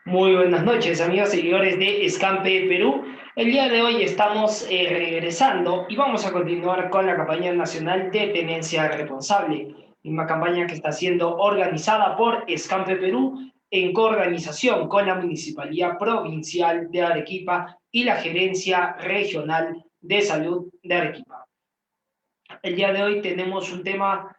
Muy buenas noches, amigos seguidores de Escampe Perú. El día de hoy estamos regresando y vamos a continuar con la campaña nacional de tenencia responsable, misma campaña que está siendo organizada por Escampe Perú en coorganización con la Municipalidad Provincial de Arequipa y la Gerencia Regional de Salud de Arequipa. El día de hoy tenemos un tema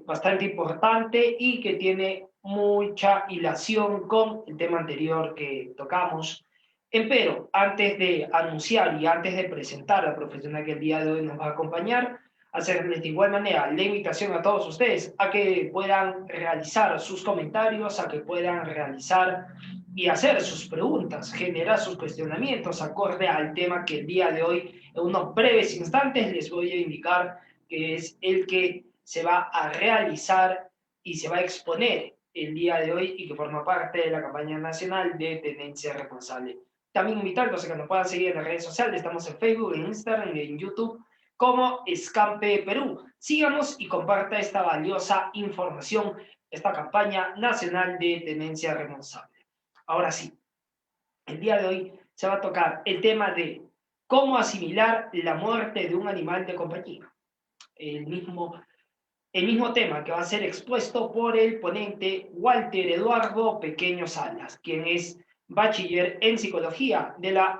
bastante importante y que tiene mucha hilación con el tema anterior que tocamos. Empero, antes de anunciar y antes de presentar a la profesional que el día de hoy nos va a acompañar, hacerles de igual manera la invitación a todos ustedes a que puedan realizar sus comentarios, a que puedan realizar y hacer sus preguntas, generar sus cuestionamientos acorde al tema que el día de hoy, en unos breves instantes, les voy a indicar que es el que se va a realizar y se va a exponer el día de hoy y que forma parte de la campaña nacional de tenencia responsable. También invitarlos a que nos puedan seguir en las redes sociales, estamos en Facebook, en Instagram y en YouTube como Escampe Perú. Síganos y comparta esta valiosa información, esta campaña nacional de tenencia responsable. Ahora sí, el día de hoy se va a tocar el tema de cómo asimilar la muerte de un animal de compañía. El mismo, el mismo tema que va a ser expuesto por el ponente Walter Eduardo Pequeño Salas, quien es bachiller en psicología de la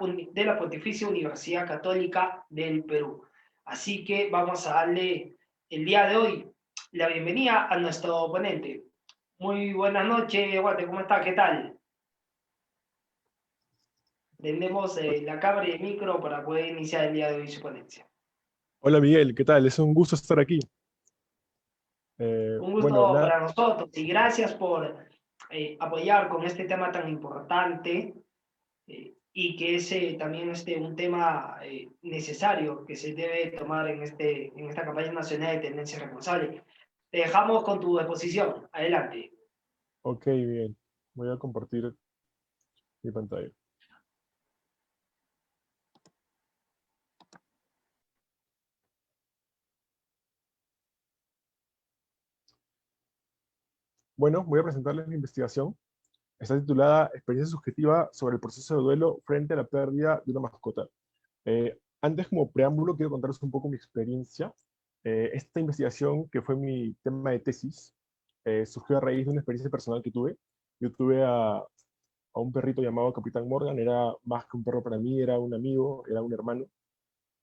Pontificia Universidad Católica del Perú. Así que vamos a darle el día de hoy la bienvenida a nuestro ponente. Muy buenas noches, Walter, ¿cómo está? ¿Qué tal? Tendemos la cámara y el micro para poder iniciar el día de hoy su ponencia. Hola Miguel, ¿qué tal? Es un gusto estar aquí. Un Bueno, gusto nada, para nosotros y gracias por apoyar con este tema tan importante y que es también un tema necesario que se debe tomar en esta campaña nacional de tendencia responsable. Te dejamos con tu exposición. Adelante. ok, bien. Voy a compartir mi pantalla. Bueno, voy a presentarles mi investigación. Está titulada Experiencia subjetiva sobre el proceso de duelo frente a la pérdida de una mascota. Antes, como preámbulo, quiero contarles un poco mi experiencia. Esta investigación, que fue mi tema de tesis, surgió a raíz de una experiencia personal que tuve. Yo tuve a un perrito llamado Capitán Morgan, era más que un perro para mí, era un amigo, era un hermano.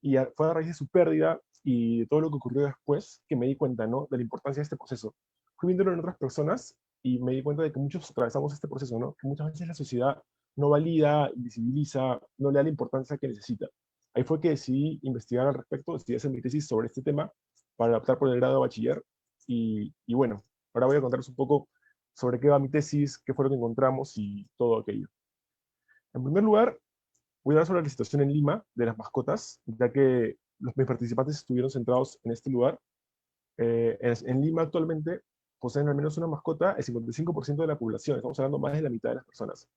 Y fue a raíz de su pérdida y de todo lo que ocurrió después que me di cuenta, ¿no?, de la importancia de este proceso. Fui viéndolo en otras personas y me di cuenta de que muchos atravesamos este proceso, ¿no? Que muchas veces la sociedad no valida, invisibiliza, no le da la importancia que necesita. Ahí fue que decidí investigar al respecto, decidí hacer mi tesis sobre este tema para optar por el grado de bachiller. Y bueno, ahora voy a contarles un poco sobre qué va mi tesis, qué fue lo que encontramos y todo aquello. En primer lugar, voy a hablar sobre la situación en Lima de las mascotas, ya que mis participantes estuvieron centrados en este lugar. En Lima actualmente poseen al menos una mascota el 55% de la población, estamos hablando más de la mitad de las personas.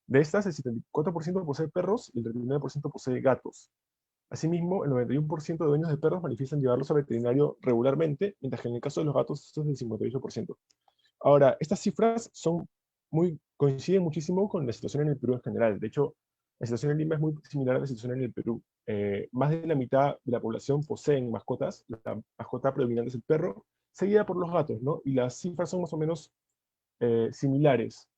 De estas, el 74% posee perros y el 39% posee gatos. Asimismo, el 91% de dueños de perros manifiestan llevarlos al veterinario regularmente, mientras que en el caso de los gatos esto es del 58%. Ahora, estas cifras coinciden muchísimo con la situación en el Perú en general. De hecho, la situación en Lima es muy similar a la situación en el Perú. Más de la mitad de la población poseen mascotas. La mascota predominante es el perro, seguida por los gatos, ¿no? Y las cifras son más o menos similares.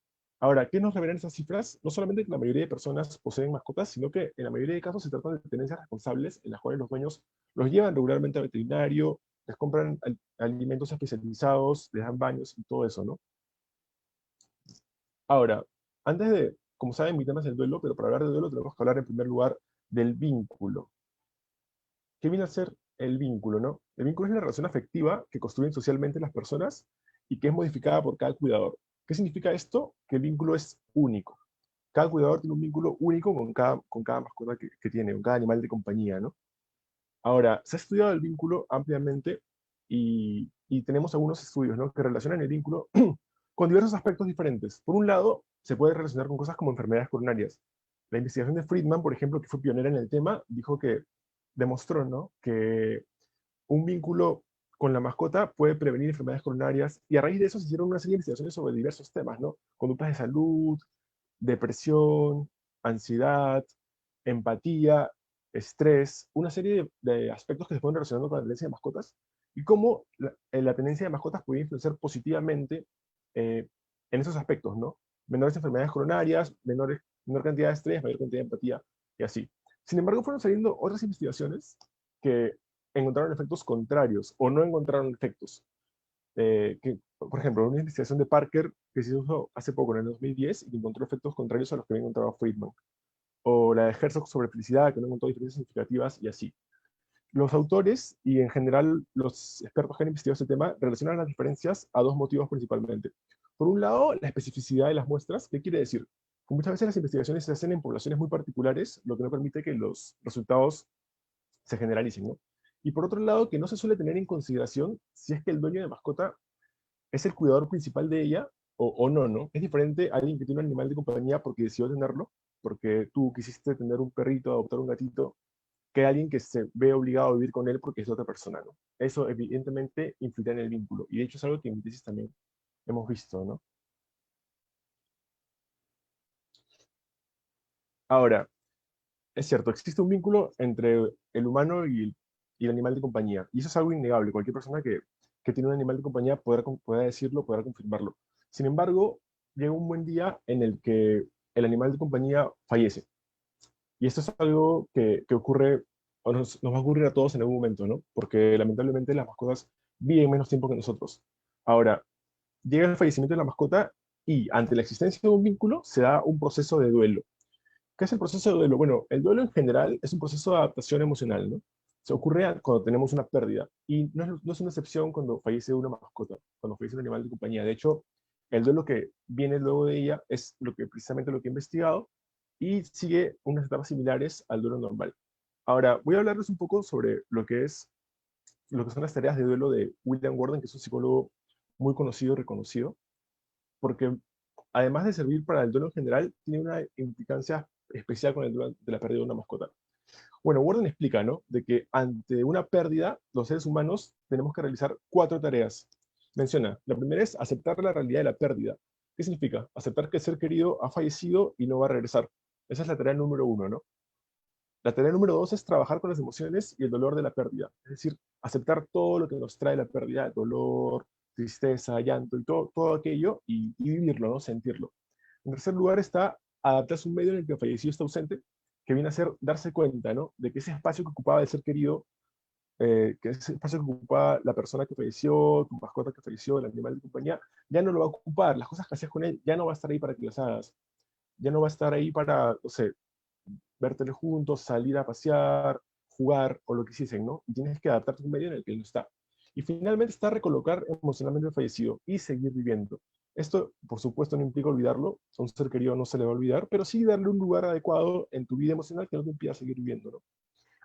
Ahora, ¿qué nos revelan esas cifras? No solamente que la mayoría de personas poseen mascotas, sino que en la mayoría de casos se trata de tenencias responsables en las cuales los dueños los llevan regularmente al veterinario, les compran alimentos especializados, les dan baños y todo eso, ¿no? Ahora, como saben, mi tema es el duelo, pero para hablar de duelo tenemos que hablar en primer lugar del vínculo. ¿Qué viene a ser el vínculo, no? El vínculo es la relación afectiva que construyen socialmente las personas y que es modificada por cada cuidador. ¿Qué significa esto? Que el vínculo es único. Cada cuidador tiene un vínculo único con cada mascota que tiene, con cada animal de compañía, ¿no? Ahora, se ha estudiado el vínculo ampliamente y tenemos algunos estudios, ¿no?, que relacionan el vínculo con diversos aspectos diferentes. Por un lado, se puede relacionar con cosas como enfermedades coronarias. La investigación de Friedman, por ejemplo, que fue pionera en el tema, dijo que demostró, ¿no?, que un vínculo con la mascota puede prevenir enfermedades coronarias, y a raíz de eso se hicieron una serie de investigaciones sobre diversos temas, ¿no? Conductas de salud, depresión, ansiedad, empatía, estrés, una serie de aspectos que se pueden relacionando con la tenencia de mascotas y cómo la tenencia de mascotas puede influenciar positivamente en esos aspectos, ¿no? Menores enfermedades coronarias, menor cantidad de estrés, mayor cantidad de empatía y así. Sin embargo, fueron saliendo otras investigaciones que encontraron efectos contrarios o no encontraron efectos. Por ejemplo, una investigación de Parker que se hizo hace poco, en el 2010, y que encontró efectos contrarios a los que había encontrado Friedman. O la de Herzog sobre felicidad, que no encontró diferencias significativas, y así. Los autores y en general los expertos que han investigado este tema relacionan las diferencias a dos motivos principalmente. Por un lado, la especificidad de las muestras. ¿Qué quiere decir? Que muchas veces las investigaciones se hacen en poblaciones muy particulares, lo que no permite que los resultados se generalicen, ¿no? Y por otro lado, que no se suele tener en consideración si es que el dueño de mascota es el cuidador principal de ella o no, ¿no? Es diferente a alguien que tiene un animal de compañía porque decidió tenerlo, porque tú quisiste tener un perrito, adoptar un gatito, que alguien que se ve obligado a vivir con él porque es otra persona, ¿no? Eso evidentemente influirá en el vínculo. Y de hecho es algo que en mi tesis también hemos visto, ¿no? Ahora, es cierto, existe un vínculo entre el humano y el animal de compañía. Y eso es algo innegable. Cualquier persona que tiene un animal de compañía podrá decirlo, podrá confirmarlo. Sin embargo, llega un buen día en el que el animal de compañía fallece. Y esto es algo que ocurre, o nos va a ocurrir a todos en algún momento, ¿no? Porque lamentablemente las mascotas viven menos tiempo que nosotros. Ahora, llega el fallecimiento de la mascota y ante la existencia de un vínculo se da un proceso de duelo. ¿Qué es el proceso de duelo? Bueno, el duelo en general es un proceso de adaptación emocional, ¿no? Se ocurre cuando tenemos una pérdida. Y no es una excepción cuando fallece una mascota, cuando fallece un animal de compañía. De hecho, el duelo que viene luego de ella es precisamente lo que he investigado y sigue unas etapas similares al duelo normal. Ahora, voy a hablarles un poco sobre lo que son las tareas de duelo de William Gordon, que es un psicólogo muy conocido y reconocido, porque además de servir para el duelo en general, tiene una implicancia especial con el duelo de la pérdida de una mascota. Bueno, Warden explica, ¿no? De que ante una pérdida, los seres humanos tenemos que realizar 4 tareas. Menciona, la primera es aceptar la realidad de la pérdida. ¿Qué significa? Aceptar que el ser querido ha fallecido y no va a regresar. Esa es la tarea número 1, ¿no? La tarea número 2 es trabajar con las emociones y el dolor de la pérdida. Es decir, aceptar todo lo que nos trae la pérdida, dolor, tristeza, llanto y todo aquello y vivirlo, ¿no? Sentirlo. En tercer lugar está adaptarse a un medio en el que el fallecido está ausente, que viene a ser darse cuenta, ¿no? De que ese espacio que ocupaba el ser querido, que ese espacio que ocupaba la persona que falleció, tu mascota que falleció, el animal de compañía, ya no lo va a ocupar. Las cosas que hacías con él ya no va a estar ahí para que las hagas. Ya no va a estar ahí para, no sé, vértelo juntos, salir a pasear, jugar o lo que hiciesen, ¿no? Y tienes que adaptarte a un medio en el que él no está. Y finalmente está recolocar emocionalmente al fallecido y seguir viviendo. Esto, por supuesto, no implica olvidarlo, a un ser querido no se le va a olvidar, pero sí darle un lugar adecuado en tu vida emocional que no te impida seguir viviendo, ¿no?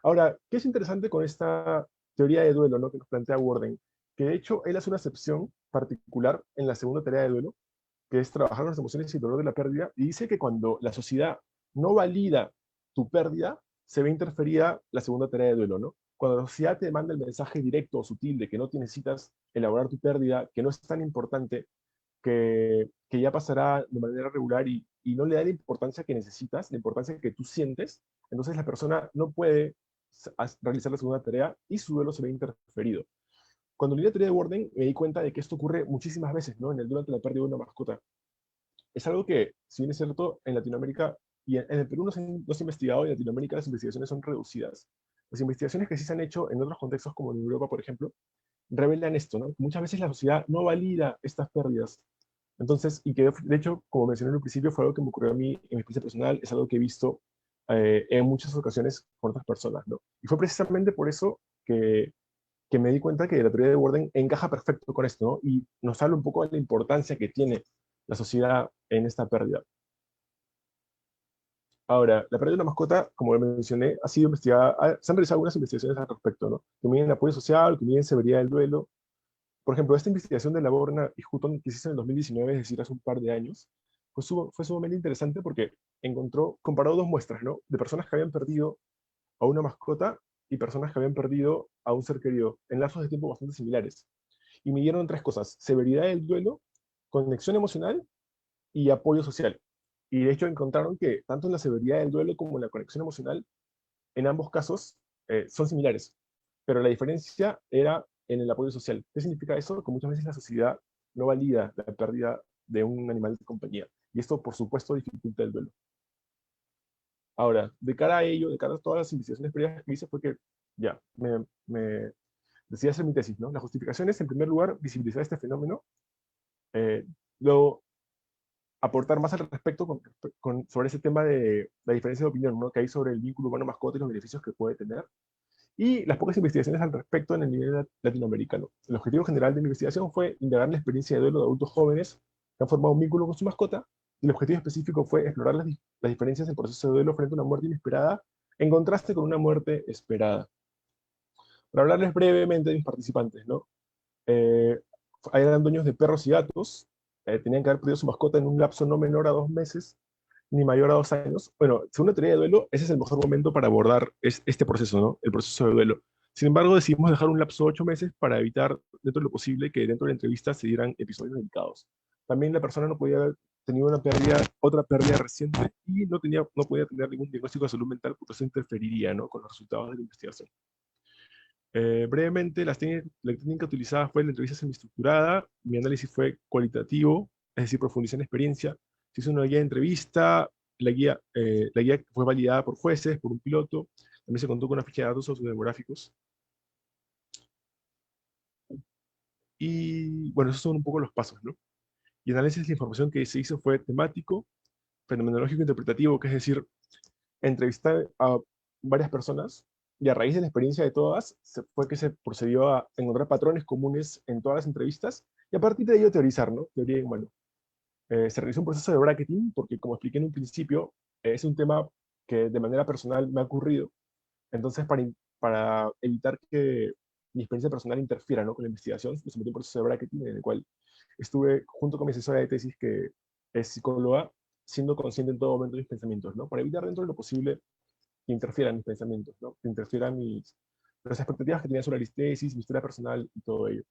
Ahora, ¿qué es interesante con esta teoría de duelo, ¿no? Que nos plantea Warden? Que de hecho él hace una excepción particular en la segunda tarea de duelo, que es trabajar con las emociones y el dolor de la pérdida, y dice que cuando la sociedad no valida tu pérdida, se ve interferida la segunda tarea de duelo, ¿no? Cuando la sociedad te manda el mensaje directo o sutil de que no necesitas elaborar tu pérdida, que no es tan importante, que ya pasará de manera regular y no le da la importancia que necesitas, la importancia que tú sientes, entonces la persona no puede realizar la segunda tarea y su duelo se ve interferido. Cuando leí la teoría de Warden, me di cuenta de que esto ocurre muchísimas veces, ¿no? Durante la pérdida de una mascota. Es algo que, si bien es cierto, en Latinoamérica y en el Perú no se ha investigado, y en Latinoamérica las investigaciones son reducidas. Las investigaciones que sí se han hecho en otros contextos, como en Europa, por ejemplo, revelan esto, ¿no? Muchas veces la sociedad no valida estas pérdidas. Entonces, y que de hecho, como mencioné en el principio, fue algo que me ocurrió a mí en mi experiencia personal, es algo que he visto en muchas ocasiones con otras personas, ¿no? Y fue precisamente por eso que me di cuenta que la teoría de Warden encaja perfecto con esto, ¿no? Y nos habla un poco de la importancia que tiene la sociedad en esta pérdida. Ahora, la pérdida de una mascota, como mencioné, ha sido investigada, se han realizado algunas investigaciones al respecto, ¿no? Que miden apoyo social, que miden severidad del duelo. Por ejemplo, esta investigación de la Borna y Hutton que se hizo en el 2019, es decir, hace un par de años, fue sumamente interesante porque comparó dos muestras, ¿no? De personas que habían perdido a una mascota y personas que habían perdido a un ser querido en lapsos de tiempo bastante similares. Y midieron 3 cosas: severidad del duelo, conexión emocional y apoyo social. Y de hecho encontraron que tanto en la severidad del duelo como en la conexión emocional, en ambos casos son similares. Pero la diferencia era en el apoyo social. ¿Qué significa eso? Que muchas veces la sociedad no valida la pérdida de un animal de compañía. Y esto, por supuesto, dificulta el duelo. Ahora, de cara a ello, de cara a todas las investigaciones previas que hice, fue que ya, me decidí hacer mi tesis, ¿no? La justificación es, en primer lugar, visibilizar este fenómeno, eh, luego aportar más al respecto sobre ese tema de la diferencia de opinión, ¿no?, que hay sobre el vínculo humano-mascota y los beneficios que puede tener, y las pocas investigaciones al respecto en el nivel latinoamericano. El objetivo general de mi investigación fue indagar la experiencia de duelo de adultos jóvenes que han formado un vínculo con su mascota, y el objetivo específico fue explorar las diferencias en el proceso de duelo frente a una muerte inesperada, en contraste con una muerte esperada. Para hablarles brevemente de mis participantes, ¿no? Eh, Eran dueños de perros y gatos, tenían que haber perdido su mascota en un lapso no menor a 2 meses, ni mayor a 2 años. Bueno, según la teoría de duelo, ese es el mejor momento para abordar este proceso, ¿no? El proceso de duelo. Sin embargo, decidimos dejar un lapso de 8 meses para evitar, dentro de lo posible, que dentro de la entrevista se dieran episodios delicados. También la persona no podía haber tenido otra pérdida reciente, y no podía tener ningún diagnóstico de salud mental, porque eso interferiría, ¿no?, con los resultados de la investigación. Brevemente, la técnica utilizada fue la entrevista semiestructurada. Mi análisis fue cualitativo, es decir, profundicé en la experiencia. Se hizo una guía de entrevista, la guía fue validada por jueces, por un piloto. También se contó con una ficha de datos sociodemográficos. Y bueno, esos son un poco los pasos, ¿no? Y el análisis de la información que se hizo fue temático, fenomenológico, interpretativo, que es decir, entrevistar a varias personas, y a raíz de la experiencia de todas, fue que se procedió a encontrar patrones comunes en todas las entrevistas, y a partir de ello teorizar, ¿no? Teoría en humano. Se realizó un proceso de bracketing, porque como expliqué en un principio, es un tema que de manera personal me ha ocurrido. Entonces, para evitar que mi experiencia personal interfiera, ¿no?, con la investigación, me sometí a un proceso de bracketing en el cual estuve junto con mi asesora de tesis, que es psicóloga, siendo consciente en todo momento de mis pensamientos, ¿no?, para evitar dentro de lo posible que interfieran mis pensamientos, ¿no?, que interfieran las expectativas que tenía sobre la tesis, mi historia personal y todo ello.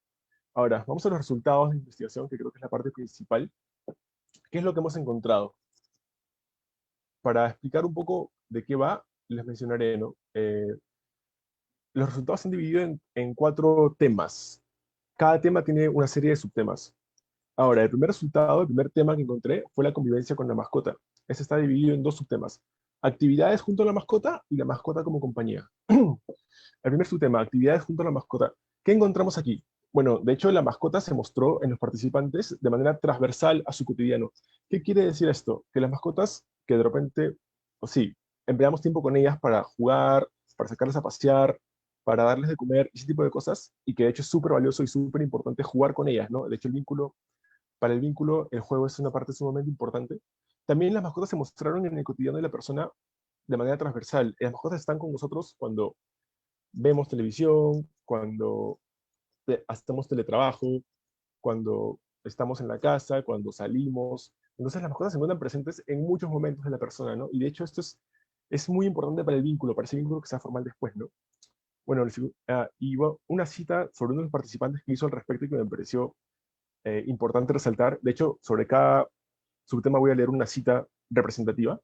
Ahora, vamos a los resultados de la investigación, que creo que es la parte principal. ¿Qué es lo que hemos encontrado? Para explicar un poco de qué va, les mencionaré, ¿no? Los resultados se han dividido en 4 temas. Cada tema tiene una serie de subtemas. Ahora, el primer tema que encontré fue la convivencia con la mascota. Este está dividido en 2 subtemas: actividades junto a la mascota y la mascota como compañía. El primer subtema, actividades junto a la mascota. ¿Qué encontramos aquí? Bueno, de hecho, la mascota se mostró en los participantes de manera transversal a su cotidiano. ¿Qué quiere decir esto? Que las mascotas, que de repente, o sí, empleamos tiempo con ellas para jugar, para sacarlas a pasear, para darles de comer, ese tipo de cosas, y que de hecho es súper valioso y súper importante jugar con ellas, ¿no? De hecho, para el vínculo, el juego es una parte sumamente importante. También las mascotas se mostraron en el cotidiano de la persona de manera transversal. Las mascotas están con nosotros cuando vemos televisión, cuando hacemos teletrabajo, cuando estamos en la casa, cuando salimos. Entonces las mascotas se encuentran presentes en muchos momentos de la persona, ¿no? Y de hecho esto es muy importante para el vínculo, para ese vínculo que se va a formar después, ¿no? Bueno, y bueno, una cita sobre uno de los participantes que hizo al respecto, y que me pareció importante resaltar. De hecho, sobre cada subtema voy a leer una cita representativa.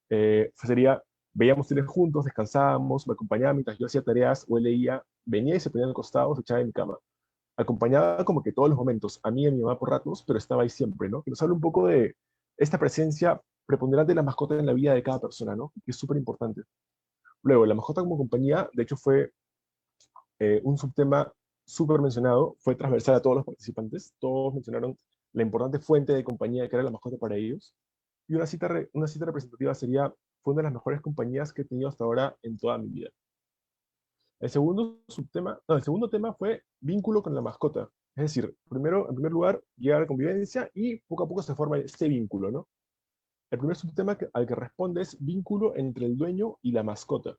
Sería: veíamos tele juntos, descansábamos, me acompañaba mientras yo hacía tareas o él leía, venía y se ponía al costado, se echaba en mi cama. Acompañaba como que todos los momentos, a mí y a mi mamá por ratos, pero estaba ahí siempre, ¿no? Que nos habla un poco de esta presencia preponderante de la mascota en la vida de cada persona, ¿no? Que es súper importante. Luego, la mascota como compañía, de hecho, fue un subtema súper mencionado, fue transversal a todos los participantes. Todos mencionaron la importante fuente de compañía que era la mascota para ellos. Y una cita representativa sería: fue una de las mejores compañías que he tenido hasta ahora en toda mi vida. El segundo tema fue vínculo con la mascota. Es decir, primero, en primer lugar, llega a la convivencia y poco a poco se forma este vínculo, ¿no? El primer subtema al que responde es vínculo entre el dueño y la mascota.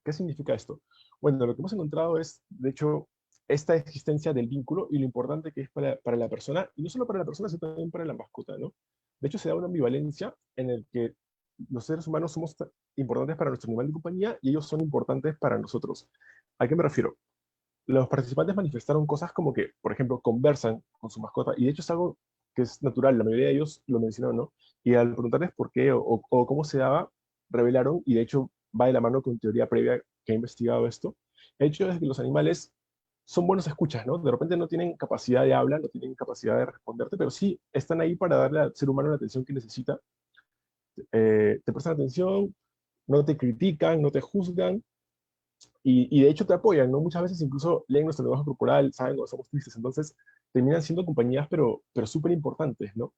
¿Qué significa esto? Bueno, lo que hemos encontrado es, de hecho, esta existencia del vínculo y lo importante que es para la persona, y no solo para la persona, sino también para la mascota, ¿no? De hecho, se da una ambivalencia en el que los seres humanos somos importantes para nuestro animal de compañía y ellos son importantes para nosotros. ¿A qué me refiero? Los participantes manifestaron cosas como que, por ejemplo, conversan con su mascota, y de hecho es algo que es natural, la mayoría de ellos lo mencionaron, ¿no? Y al preguntarles por qué o cómo se daba, revelaron, y de hecho va de la mano con teoría previa que ha investigado esto, el hecho es que los animales son buenos escuchas, ¿no? De repente no tienen capacidad de habla, no tienen capacidad de responderte, pero sí están ahí para darle al ser humano la atención que necesita. Te prestan atención, no te critican, no te juzgan, y de hecho te apoyan, ¿no? Muchas veces incluso leen nuestro lenguaje corporal, saben cuando somos tristes, entonces terminan siendo compañías, pero súper importantes, ¿no?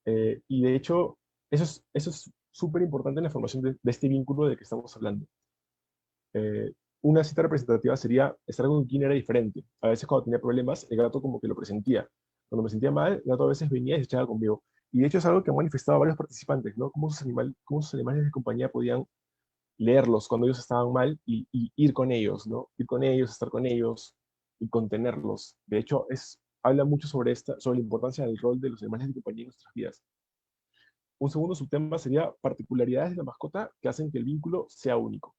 Y de hecho, eso es súper importante en la formación de este vínculo del que estamos hablando. Eh, una cita representativa sería estar con quien era diferente. A veces cuando tenía problemas, el gato como que lo presentía. Cuando me sentía mal, el gato a veces venía y se echaba conmigo. Y de hecho es algo que han manifestado varios participantes, ¿no? Cómo sus animales de compañía podían leerlos cuando ellos estaban mal y ir con ellos, ¿no? Ir con ellos, estar con ellos y contenerlos. De hecho, habla mucho sobre la importancia del rol de los animales de compañía en nuestras vidas. Un segundo subtema sería particularidades de la mascota que hacen que el vínculo sea único.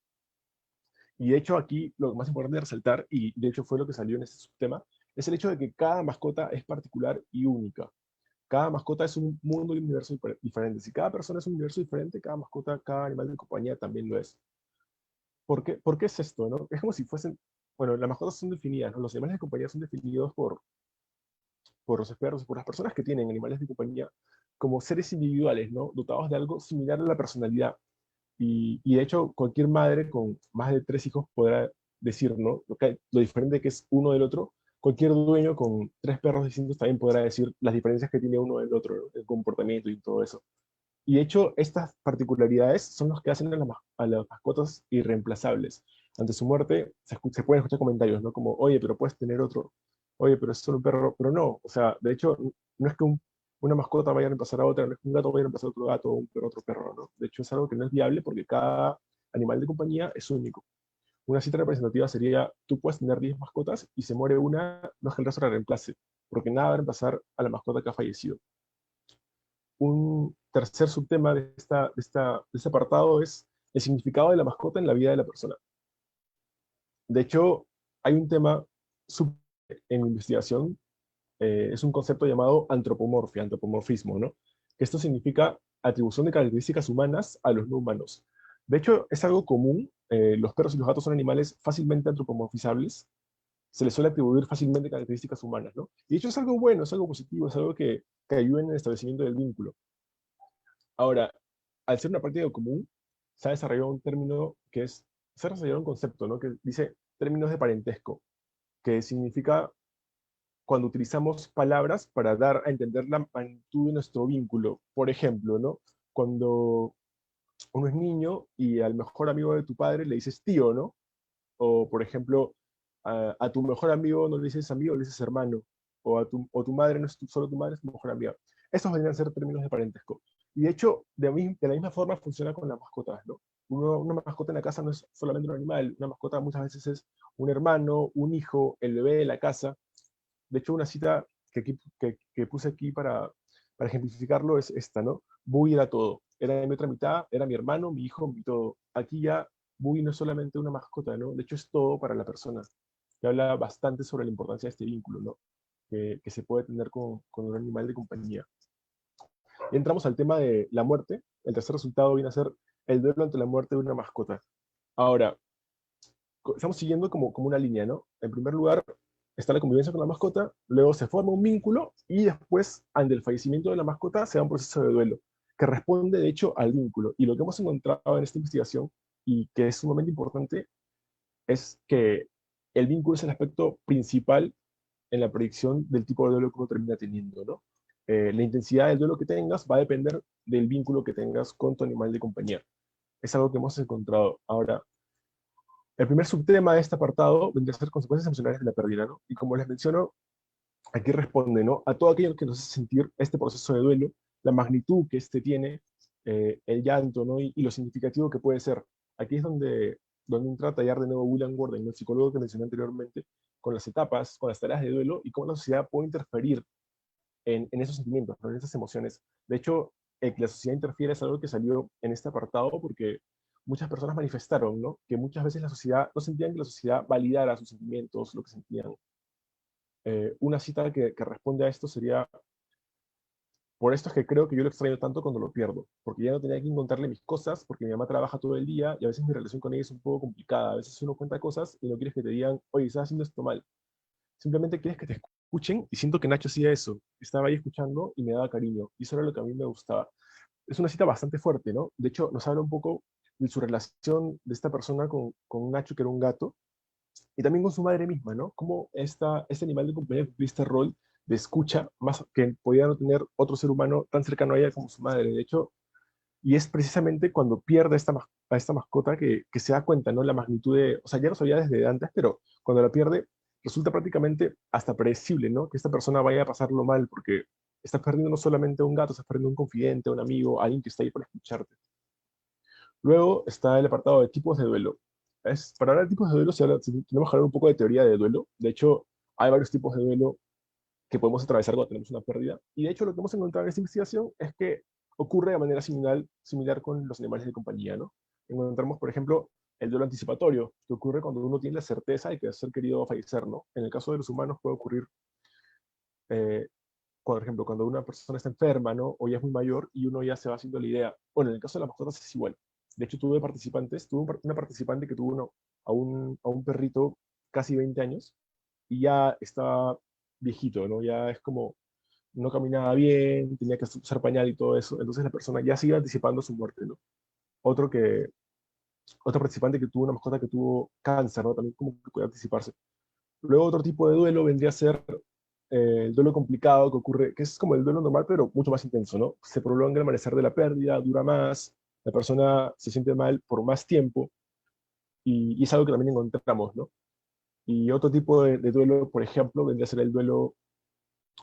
Y de hecho aquí lo más importante de resaltar, y de hecho fue lo que salió en este subtema, es el hecho de que cada mascota es particular y única. Cada mascota es un mundo y un universo diferente. Si cada persona es un universo diferente, cada mascota, cada animal de compañía también lo es. ¿Por qué es esto? ¿No? Es como si fuesen, bueno, las mascotas son definidas, ¿no? Los animales de compañía son definidos por los expertos y por las personas que tienen animales de compañía como seres individuales, ¿no? Dotados de algo similar a la personalidad. Y de hecho, cualquier madre con más de 3 hijos podrá decir, ¿no? Lo diferente que es uno del otro. Cualquier dueño con 3 perros distintos también podrá decir las diferencias que tiene uno del otro, ¿no? El comportamiento y todo eso. Y de hecho, estas particularidades son los que hacen a las mascotas irreemplazables. Ante su muerte, se pueden escuchar comentarios, ¿no? Como, oye, pero puedes tener otro. Oye, pero es solo un perro. Pero no, o sea, de hecho, no es que una mascota vaya a reemplazar a otra, no es que un gato vaya a reemplazar a otro gato o un perro a otro perro, ¿no? De hecho, es algo que no es viable porque cada animal de compañía es único. Una cita representativa sería, tú puedes tener 10 mascotas y se muere una, no es que el resto la reemplace, porque nada va a reemplazar a la mascota que ha fallecido. Un tercer subtema de este apartado es el significado de la mascota en la vida de la persona. De hecho, hay un tema en mi investigación, es un concepto llamado antropomorfia, antropomorfismo, ¿no? Que esto significa atribución de características humanas a los no humanos. De hecho, es algo común, los perros y los gatos son animales fácilmente antropomorfizables, se les suele atribuir fácilmente características humanas, ¿no? Y de hecho es algo bueno, es algo positivo, es algo que ayuda en el establecimiento del vínculo. Ahora, al ser una práctica común, se ha desarrollado un término se ha desarrollado un concepto, ¿no? Que dice términos de parentesco, que significa cuando utilizamos palabras para dar a entender la magnitud de nuestro vínculo. Por ejemplo, ¿no? Cuando uno es niño y al mejor amigo de tu padre le dices tío, ¿no? O, por ejemplo, a tu mejor amigo no le dices amigo, le dices hermano. O tu madre no es solo tu madre, es tu mejor amiga. Estos vendrían a ser términos de parentesco. Y de hecho, de la misma forma funciona con las mascotas, ¿no? Una mascota en la casa no es solamente un animal, una mascota muchas veces es un hermano, un hijo, el bebé de la casa. De hecho, una cita que puse aquí para ejemplificarlo es esta, ¿no? Bui era todo. Era mi otra mitad, era mi hermano, mi hijo, mi todo. Aquí ya Bui no es solamente una mascota, ¿no? De hecho, es todo para la persona. Que habla bastante sobre la importancia de este vínculo, ¿no? Que se puede tener con un animal de compañía. Y entramos al tema de la muerte. El tercer resultado viene a ser el duelo ante la muerte de una mascota. Ahora, estamos siguiendo como una línea, ¿no? En primer lugar, está la convivencia con la mascota, luego se forma un vínculo y después, ante el fallecimiento de la mascota, se da un proceso de duelo que responde, de hecho, al vínculo. Y lo que hemos encontrado en esta investigación, y que es sumamente importante, es que el vínculo es el aspecto principal en la predicción del tipo de duelo que uno termina teniendo, ¿no? La intensidad del duelo que tengas va a depender del vínculo que tengas con tu animal de compañía. Es algo que hemos encontrado. Ahora, el primer subtema de este apartado vendría a ser consecuencias emocionales de la pérdida, ¿no? Y como les menciono, aquí responde, ¿no? A todo aquello que nos hace sentir este proceso de duelo, la magnitud que este tiene, el llanto, ¿no? Y lo significativo que puede ser. Aquí es donde entra a tallar de nuevo William Gordon, ¿no? El psicólogo que mencioné anteriormente, con las etapas, con las tareas de duelo y cómo la sociedad puede interferir en esos sentimientos, ¿no? En esas emociones. De hecho, el que la sociedad interfiere es algo que salió en este apartado porque muchas personas manifestaron, ¿no? Que muchas veces la sociedad, no sentían que la sociedad validara sus sentimientos, lo que sentían. Una cita que responde a esto sería, Por esto es que creo que yo lo extraño tanto cuando lo pierdo, porque ya no tenía que encontrarle mis cosas, porque mi mamá trabaja todo el día y a veces mi relación con ella es un poco complicada. A veces uno cuenta cosas y no quieres que te digan, oye, estás haciendo esto mal. Simplemente quieres que te escuchen y siento que Nacho hacía eso. Estaba ahí escuchando y me daba cariño. Y eso era lo que a mí me gustaba. Es una cita bastante fuerte, ¿no? De hecho, nos habla un poco de su relación de esta persona con Nacho, que era un gato, y también con su madre misma, ¿no? Cómo este animal de compañía cumplía este rol de escucha más que podía no tener otro ser humano tan cercano a ella como su madre. De hecho, y es precisamente cuando pierde a esta mascota que se da cuenta, ¿no? La magnitud de, o sea, ya lo sabía desde antes, pero cuando la pierde resulta prácticamente hasta predecible, ¿no? Que esta persona vaya a pasarlo mal porque estás perdiendo no solamente a un gato, estás perdiendo a un confidente, a un amigo, a alguien que está ahí para escucharte. Luego está el apartado de tipos de duelo. Para hablar de tipos de duelo, tenemos que hablar un poco de teoría de duelo. De hecho, hay varios tipos de duelo que podemos atravesar cuando tenemos una pérdida. Y de hecho, lo que hemos encontrado en esta investigación es que ocurre de manera similar con los animales de compañía, ¿no? Encontramos, por ejemplo, el duelo anticipatorio, que ocurre cuando uno tiene la certeza de que el ser querido va a fallecer, ¿no? En el caso de los humanos puede ocurrir, eh, por ejemplo, cuando una persona está enferma, ¿no? O ya es muy mayor y uno ya se va haciendo la idea. Bueno, en el caso de las mascotas es igual. De hecho, tuve una participante que tuvo a un perrito casi 20 años y ya está viejito, ¿no? Ya es como, no caminaba bien, tenía que usar pañal y todo eso. Entonces la persona ya se iba anticipando su muerte, ¿no? Otro que, otro participante que tuvo una mascota que tuvo cáncer, ¿no? También como que puede anticiparse. Luego otro tipo de duelo vendría a ser el duelo complicado que ocurre, que es como el duelo normal, pero mucho más intenso, ¿no? Se prolonga el amanecer de la pérdida, dura más, la persona se siente mal por más tiempo y es algo que también encontramos, ¿no? Y otro tipo de duelo, por ejemplo, vendría a ser el duelo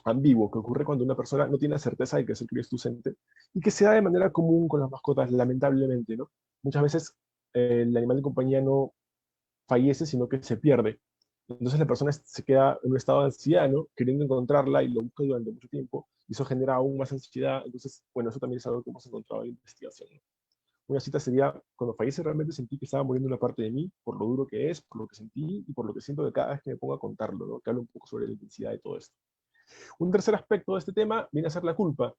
ambiguo, que ocurre cuando una persona no tiene la certeza de que el ser querido es ausente y que se da de manera común con las mascotas, lamentablemente, ¿no? Muchas veces el animal de compañía no fallece, sino que se pierde. Entonces la persona se queda en un estado de ansiedad, ¿no? Queriendo encontrarla y lo busca durante mucho tiempo, y eso genera aún más ansiedad. Entonces, bueno, eso también es algo que hemos encontrado en la investigación, ¿no? Una cita sería, cuando fallece realmente sentí que estaba muriendo una parte de mí, por lo duro que es, por lo que sentí y por lo que siento de cada vez que me pongo a contarlo, ¿no? Que habla un poco sobre la intensidad de todo esto. Un tercer aspecto de este tema viene a ser la culpa.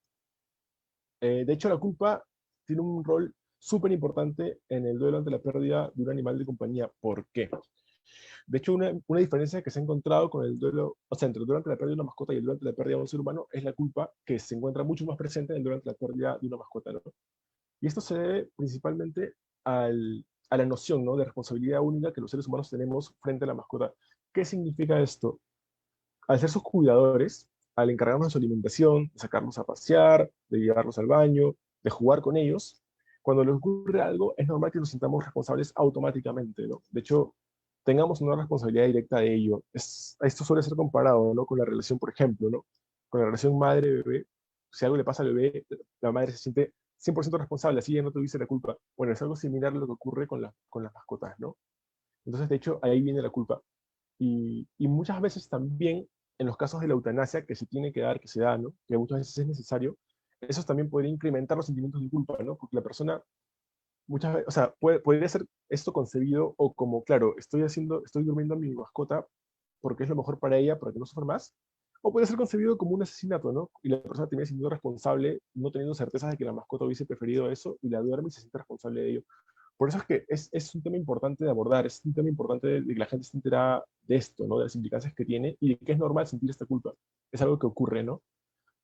De hecho, la culpa tiene un rol súper importante en el duelo ante la pérdida de un animal de compañía. ¿Por qué? De hecho, una diferencia que se ha encontrado con el duelo, o sea, entre el duelo ante la pérdida de una mascota y el duelo ante la pérdida de un ser humano, es la culpa que se encuentra mucho más presente en el duelo ante la pérdida de una mascota, ¿no? Y esto se debe principalmente a la noción, ¿no? De responsabilidad única que los seres humanos tenemos frente a la mascota. ¿Qué significa esto? Al ser sus cuidadores, al encargarnos de su alimentación, de sacarlos a pasear, de llevarlos al baño, de jugar con ellos, cuando les ocurre algo, es normal que nos sintamos responsables automáticamente, ¿no? De hecho, tengamos una responsabilidad directa de ello. Esto suele ser comparado, ¿no? Con la relación, por ejemplo, ¿no? Con la relación madre-bebé. Si algo le pasa al bebé, la madre se siente 100% responsable, así ya no tuviese la culpa. Bueno, es algo similar a lo que ocurre con las mascotas, ¿no? Entonces, de hecho, ahí viene la culpa. Y muchas veces también, en los casos de la eutanasia, que se tiene que dar, que se da, ¿no? Que muchas veces es necesario, eso también podría incrementar los sentimientos de culpa, ¿no? Porque la persona muchas veces, o sea, podría ser esto concebido o como, claro, estoy durmiendo a mi mascota porque es lo mejor para ella, para que no sufra más, o puede ser concebido como un asesinato, ¿no? Y la persona termina siendo responsable, no teniendo certeza de que la mascota hubiese preferido eso, y la duerme y se siente responsable de ello. Por eso es que es un tema importante de abordar, es un tema importante de que la gente esté enterada de esto, ¿no? De las implicancias que tiene y de que es normal sentir esta culpa. Es algo que ocurre, ¿no?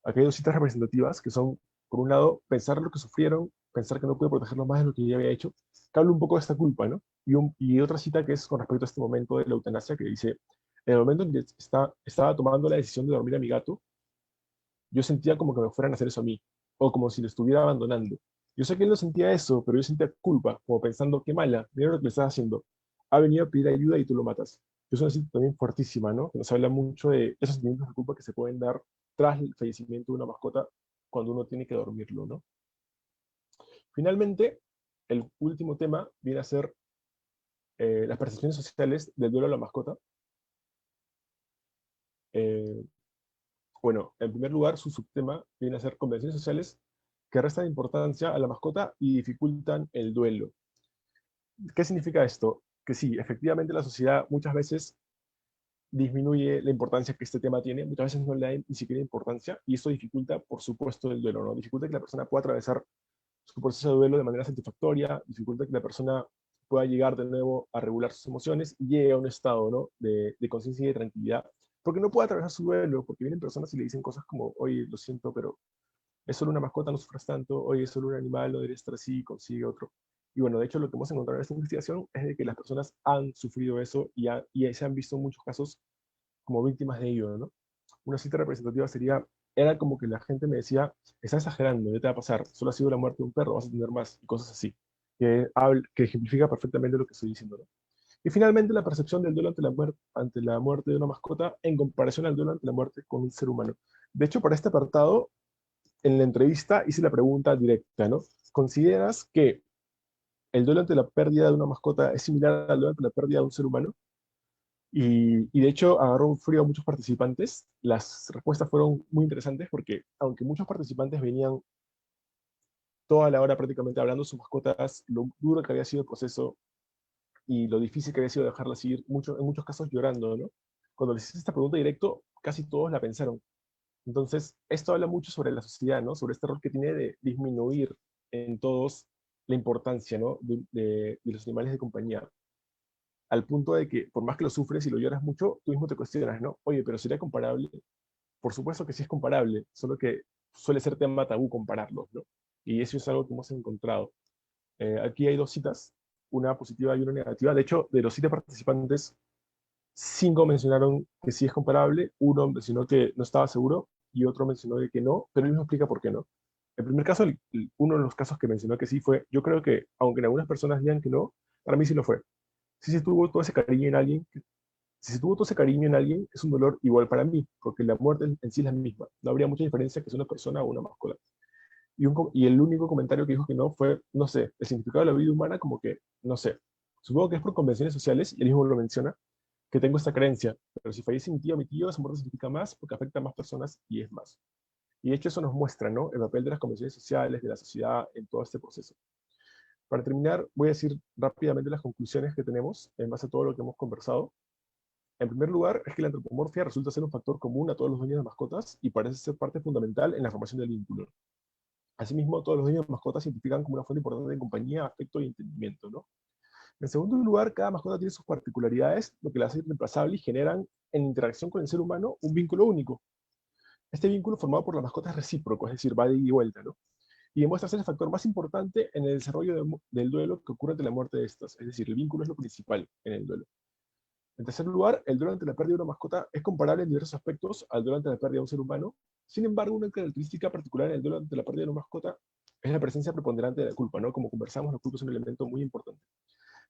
Aquí hay dos citas representativas que son, por un lado, pensar lo que sufrieron, pensar que no puede protegerlo más de lo que ya había hecho, que habla un poco de esta culpa, ¿no? Y otra cita que es con respecto a este momento de la eutanasia, que dice, en el momento en que estaba tomando la decisión de dormir a mi gato, yo sentía como que me fueran a hacer eso a mí, o como si lo estuviera abandonando. Yo sé que él no sentía eso, pero yo sentía culpa, como pensando, qué mala, mira lo que le estás haciendo. Ha venido a pedir ayuda y tú lo matas. Es una cita también fuertísima, ¿no? Que nos habla mucho de esos sentimientos de culpa que se pueden dar tras el fallecimiento de una mascota cuando uno tiene que dormirlo, ¿no? Finalmente, el último tema viene a ser las percepciones sociales del duelo a la mascota. Eh, bueno, en primer lugar, su subtema viene a ser convenciones sociales que restan importancia a la mascota y dificultan el duelo. ¿Qué significa esto? Que sí, efectivamente la sociedad muchas veces disminuye la importancia que este tema tiene, muchas veces no le da ni siquiera importancia, y esto dificulta, por supuesto, el duelo, ¿no? Dificulta que la persona pueda atravesar su proceso de duelo de manera satisfactoria, dificulta que la persona pueda llegar de nuevo a regular sus emociones y llegue a un estado, ¿no? de conciencia y de tranquilidad, porque no puede atravesar su duelo, porque vienen personas y le dicen cosas como, oye, lo siento, pero es solo una mascota, no sufras tanto, oye, es solo un animal, no debería estar así, consigue otro. Y bueno, de hecho lo que hemos encontrado en esta investigación es de que las personas han sufrido eso y se han visto muchos casos como víctimas de ello, ¿no? Una cita representativa sería, era como que la gente me decía, está exagerando, ¿qué te va a pasar? Solo ha sido la muerte de un perro, vas a tener más, y cosas así, que ejemplifica perfectamente lo que estoy diciendo, ¿no? Y finalmente, la percepción del duelo ante la muerte de una mascota en comparación al duelo ante la muerte con un ser humano. De hecho, para este apartado, en la entrevista hice la pregunta directa, ¿no? ¿Consideras que el duelo ante la pérdida de una mascota es similar al duelo ante la pérdida de un ser humano? Y de hecho agarró un frío a muchos participantes. Las respuestas fueron muy interesantes porque aunque muchos participantes venían toda la hora prácticamente hablando de sus mascotas, lo duro que había sido el proceso y lo difícil que había sido dejarlas ir, en muchos casos llorando, ¿no? Cuando les hice esta pregunta directo, casi todos la pensaron. Entonces, esto habla mucho sobre la sociedad, ¿no? Sobre este rol que tiene de disminuir en todos la importancia, ¿no? de los animales de compañía, al punto de que por más que lo sufres y lo lloras mucho, tú mismo te cuestionas, ¿no? Oye, pero ¿sería comparable? Por supuesto que sí es comparable, solo que suele ser tema tabú compararlos, ¿no? Y eso es algo que hemos encontrado. Aquí hay dos citas, una positiva y una negativa. De hecho, de los 7 participantes, 5 mencionaron que sí es comparable, uno mencionó que no estaba seguro y otro mencionó de que no, pero él mismo explica por qué no. El primer caso, uno de los casos que mencionó que sí fue, yo creo que, aunque en algunas personas digan que no, para mí sí lo fue. Sí se tuvo todo ese cariño en alguien, si se tuvo todo ese cariño en alguien, es un dolor igual para mí, porque la muerte en sí es la misma. No habría mucha diferencia que sea una persona o una mascota. Y el único comentario que dijo que no fue, no sé, el significado de la vida humana como que, no sé. Supongo que es por convenciones sociales, y él mismo lo menciona, que tengo esta creencia, pero si fallece mi tío, esa muerte significa más porque afecta a más personas y es más. Y de hecho eso nos muestra, ¿no? El papel de las convenciones sociales, de la sociedad en todo este proceso. Para terminar, voy a decir rápidamente las conclusiones que tenemos en base a todo lo que hemos conversado. En primer lugar, es que la antropomorfia resulta ser un factor común a todos los dueños de mascotas y parece ser parte fundamental en la formación del vínculo. Asimismo, todos los dueños de mascotas se identifican como una fuente importante de compañía, afecto y entendimiento, ¿no? En segundo lugar, cada mascota tiene sus particularidades, lo que la hace irreemplazable y generan en interacción con el ser humano un vínculo único. Este vínculo formado por la mascota es recíproco, es decir, va de ida y vuelta, ¿no? Y demuestra ser el factor más importante en el desarrollo del duelo que ocurre ante la muerte de estas, es decir, el vínculo es lo principal en el duelo. En tercer lugar, el duelo ante la pérdida de una mascota es comparable en diversos aspectos al duelo ante la pérdida de un ser humano. Sin embargo, una característica particular en el duelo ante la pérdida de una mascota es la presencia preponderante de la culpa, ¿no? Como conversamos, la culpa es un elemento muy importante.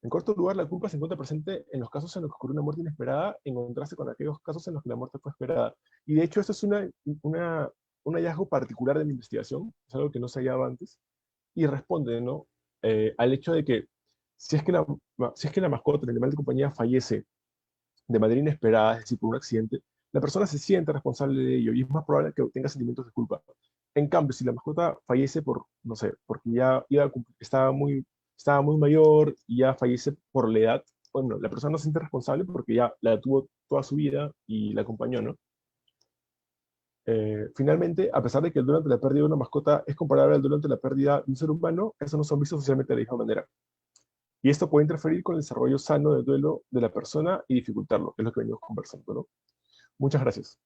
En cuarto lugar, la culpa se encuentra presente en los casos en los que ocurre una muerte inesperada, en contraste con aquellos casos en los que la muerte fue esperada. Y de hecho, esto es un hallazgo particular de mi investigación, es algo que no se hallaba antes, y responde, ¿no? Al hecho de que si es que la mascota, el animal de compañía, fallece de manera inesperada, es decir, por un accidente, la persona se siente responsable de ello y es más probable que tenga sentimientos de culpa. En cambio, si la mascota fallece por, no sé, porque estaba muy mayor y ya fallece por la edad, bueno, la persona no se siente responsable porque ya la tuvo toda su vida y la acompañó, ¿no? Finalmente, a pesar de que el duelo ante la pérdida de una mascota es comparable al duelo ante la pérdida de un ser humano, eso no son vistos socialmente de la misma manera. Y esto puede interferir con el desarrollo sano del duelo de la persona y dificultarlo, que es lo que venimos conversando, ¿no? Muchas gracias.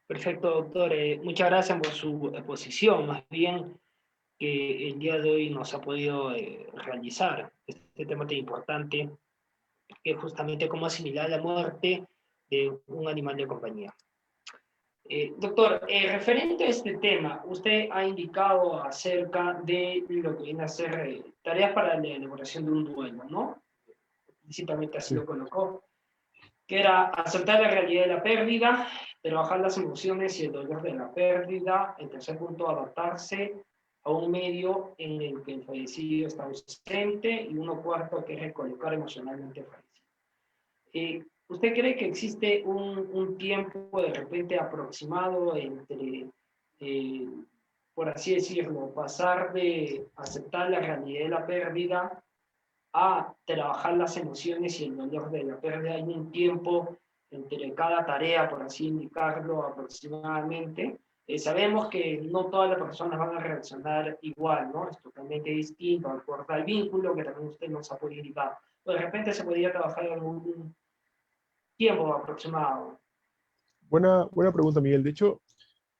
Perfecto, doctor. Muchas gracias por su exposición, más bien que el día de hoy nos ha podido realizar este tema tan importante, que es justamente cómo asimilar la muerte de un animal de compañía. Doctor, referente a este tema, usted ha indicado acerca de lo que viene a ser tareas para la elaboración de un duelo, ¿no? Principalmente así Sí. lo colocó, que era aceptar la realidad de la pérdida, trabajar las emociones y el dolor de la pérdida. En tercer punto, adaptarse a un medio en el que el fallecido está ausente. Y uno cuarto, que es recolocar emocionalmente al fallecido. ¿Usted cree que existe un tiempo de repente aproximado entre por así decirlo, pasar de aceptar la realidad de la pérdida a trabajar las emociones y el dolor de la pérdida. Hay un tiempo entre cada tarea, por así indicarlo aproximadamente. Sabemos que no todas las personas van a reaccionar igual, ¿no? Es totalmente distinto, acorde al vínculo que también usted nos ha podido indicar. De repente se podría trabajar en un tiempo aproximado. Buena pregunta, Miguel. De hecho,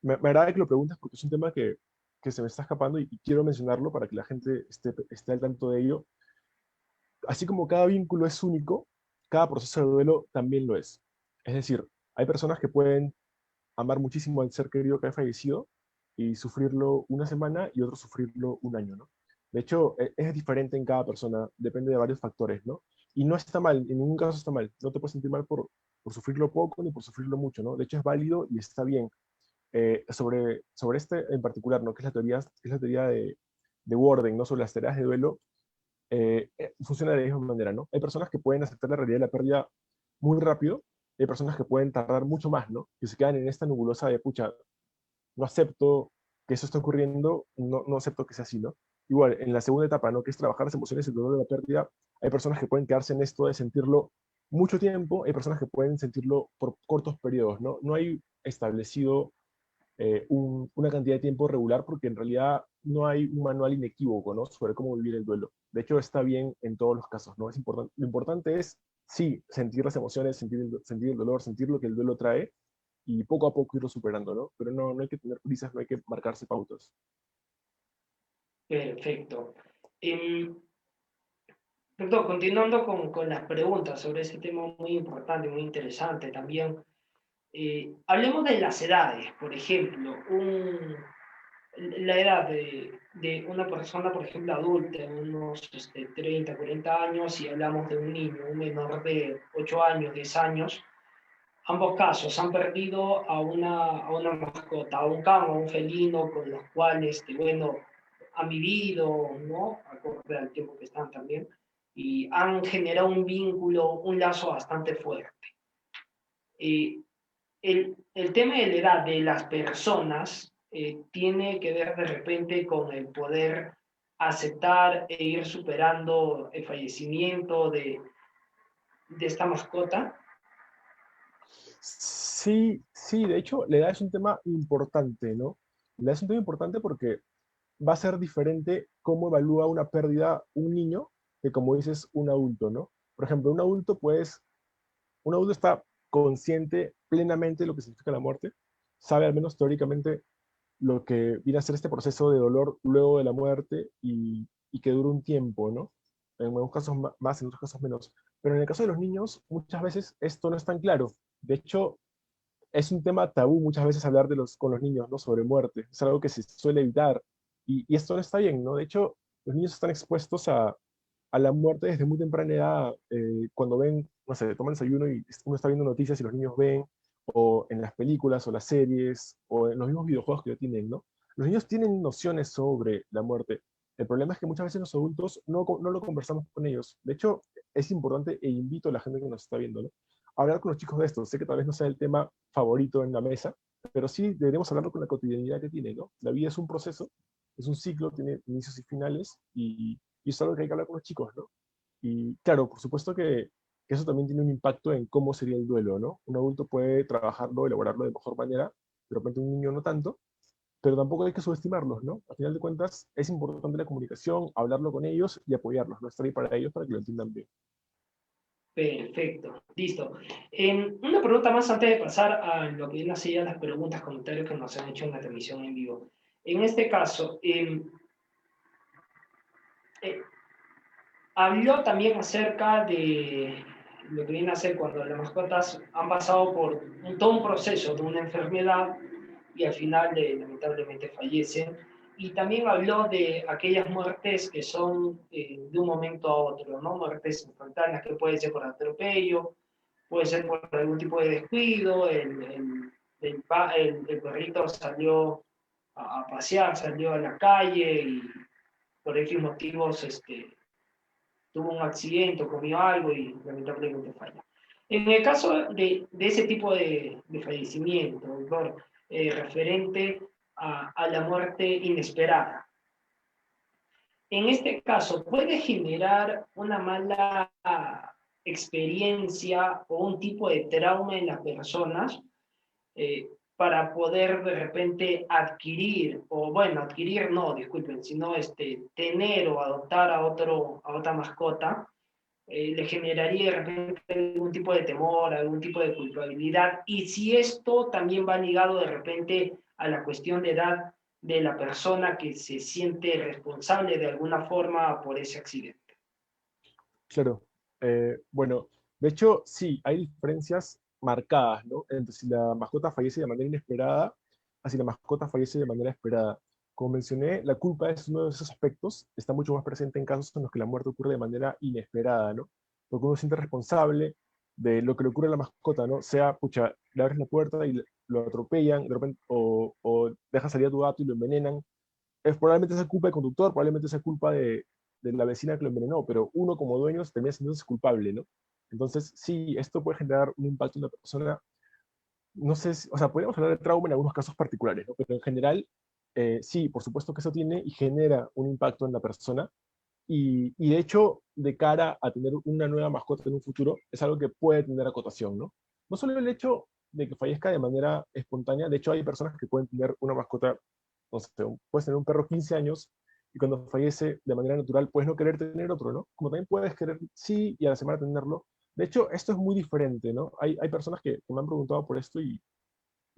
me agrada que lo preguntes porque es un tema que se me está escapando y quiero mencionarlo para que la gente esté al tanto de ello. Así como cada vínculo es único, cada proceso de duelo también lo es. Es decir, hay personas que pueden amar muchísimo al ser querido que ha fallecido y sufrirlo una semana y otros sufrirlo un año, ¿no? De hecho, es diferente en cada persona, depende de varios factores, ¿no? Y no está mal, en ningún caso está mal. No te puedes sentir mal por sufrirlo poco ni por sufrirlo mucho, ¿no? De hecho, es válido y está bien. Sobre este en particular, ¿no? Que es la teoría de Worden, ¿no? Sobre las tareas de duelo, funciona de la misma manera, ¿no? Hay personas que pueden aceptar la realidad de la pérdida muy rápido, y hay personas que pueden tardar mucho más, ¿no? Que se quedan en esta nebulosa de, pucha, no acepto que eso está ocurriendo, no acepto que sea así, ¿no? Igual, en la segunda etapa, ¿no? Que es trabajar las emociones y el dolor de la pérdida, hay personas que pueden quedarse en esto de sentirlo mucho tiempo, hay personas que pueden sentirlo por cortos periodos, ¿no? No hay establecido una cantidad de tiempo regular porque en realidad no hay un manual inequívoco, ¿no? Sobre cómo vivir el duelo. De hecho, está bien en todos los casos, ¿no? Es importante, lo importante es, sí, sentir las emociones, sentir el dolor, sentir lo que el duelo trae y poco a poco irlo superando, ¿no? Pero no hay que tener prisas, no hay que marcarse pautas. Perfecto. Doctor, continuando con las preguntas sobre ese tema muy importante, muy interesante también. Hablemos de las edades, por ejemplo, la edad de una persona, por ejemplo, adulta, unos 30, 40 años, y hablamos de un niño, un menor de 8 años, 10 años. Ambos casos han perdido a una mascota, a un cão, a un felino con los cuales, bueno, han vivido, ¿no? Acorde al tiempo que están también, y han generado un vínculo, un lazo bastante fuerte. El tema de la edad de las personas tiene que ver de repente con el poder aceptar e ir superando el fallecimiento de esta mascota. Sí, sí, de hecho, la edad es un tema importante, ¿no? La edad es un tema importante porque va a ser diferente cómo evalúa una pérdida un niño que, como dices, un adulto, ¿no? Por ejemplo, un adulto está consciente plenamente de lo que significa la muerte, sabe al menos teóricamente lo que viene a ser este proceso de dolor luego de la muerte y que dura un tiempo, ¿no? En algunos casos más, en otros casos menos. Pero en el caso de los niños, muchas veces esto no es tan claro. De hecho, es un tema tabú muchas veces hablar con los niños, ¿no? Sobre muerte. Es algo que se suele evitar. Y esto no está bien, ¿no? De hecho, los niños están expuestos a la muerte desde muy temprana edad, cuando ven, no sé, toman desayuno y uno está viendo noticias y los niños ven, o en las películas o las series, o en los mismos videojuegos que ya tienen, ¿no? Los niños tienen nociones sobre la muerte. El problema es que muchas veces los adultos no lo conversamos con ellos. De hecho, es importante e invito a la gente que nos está viendo, ¿no? A hablar con los chicos de esto. Sé que tal vez no sea el tema favorito en la mesa, pero sí deberíamos hablarlo con la cotidianidad que tiene, ¿no? La vida es un proceso, es un ciclo, tiene inicios y finales, y es algo que hay que hablar con los chicos, ¿no? Y claro, por supuesto que eso también tiene un impacto en cómo sería el duelo, ¿no? Un adulto puede trabajarlo, elaborarlo de mejor manera, de repente un niño no tanto, pero tampoco hay que subestimarlos, ¿no? Al final de cuentas, es importante la comunicación, hablarlo con ellos y apoyarlos, ¿no? Estar ahí para ellos para que lo entiendan bien. Perfecto, listo. Una pregunta más antes de pasar a lo que vienen a ser las preguntas, comentarios que nos han hecho en la transmisión en vivo. En este caso, eh, habló también acerca de lo que viene a ser cuando las mascotas han pasado por todo un proceso de una enfermedad y al final lamentablemente fallecen. Y también habló de aquellas muertes que son de un momento a otro, ¿no? Muertes instantáneas que puede ser por atropello, puede ser por algún tipo de descuido, el perrito salió a pasear, salió a la calle y por X motivos tuvo un accidente, comió algo y lamentablemente falla. En el caso de ese tipo de fallecimiento, doctor, referente a la muerte inesperada. En este caso, puede generar una mala experiencia o un tipo de trauma en las personas para poder de repente adquirir, o bueno, adquirir no, disculpen, sino tener o adoptar a otra mascota, le generaría de repente algún tipo de temor, algún tipo de culpabilidad, y si esto también va ligado de repente a la cuestión de edad de la persona que se siente responsable de alguna forma por ese accidente. Claro. Bueno, de hecho, sí, hay diferencias marcadas, ¿no? Entre si la mascota fallece de manera inesperada, a si la mascota fallece de manera esperada. Como mencioné, la culpa es uno de esos aspectos, está mucho más presente en casos en los que la muerte ocurre de manera inesperada, ¿no? Porque uno se siente responsable de lo que le ocurre a la mascota, ¿no? Sea, pucha, le abres la puerta y lo atropellan, de repente, o dejas salir a tu gato y lo envenenan, probablemente sea culpa del conductor, probablemente sea culpa de la vecina que lo envenenó, pero uno como dueño termina siendo culpable, ¿no? Entonces, sí, esto puede generar un impacto en la persona. No sé, o sea, podríamos hablar de trauma en algunos casos particulares, ¿no? Pero en general, sí, por supuesto que eso tiene y genera un impacto en la persona. Y de hecho, de cara a tener una nueva mascota en un futuro, es algo que puede tener acotación, ¿no? No solo el hecho de que fallezca de manera espontánea, de hecho hay personas que pueden tener una mascota, no sé, puedes tener un perro 15 años y cuando fallece de manera natural puedes no querer tener otro, ¿no? Como también puedes querer sí y a la semana tenerlo. De hecho, esto es muy diferente, ¿no? Hay personas que me han preguntado por esto y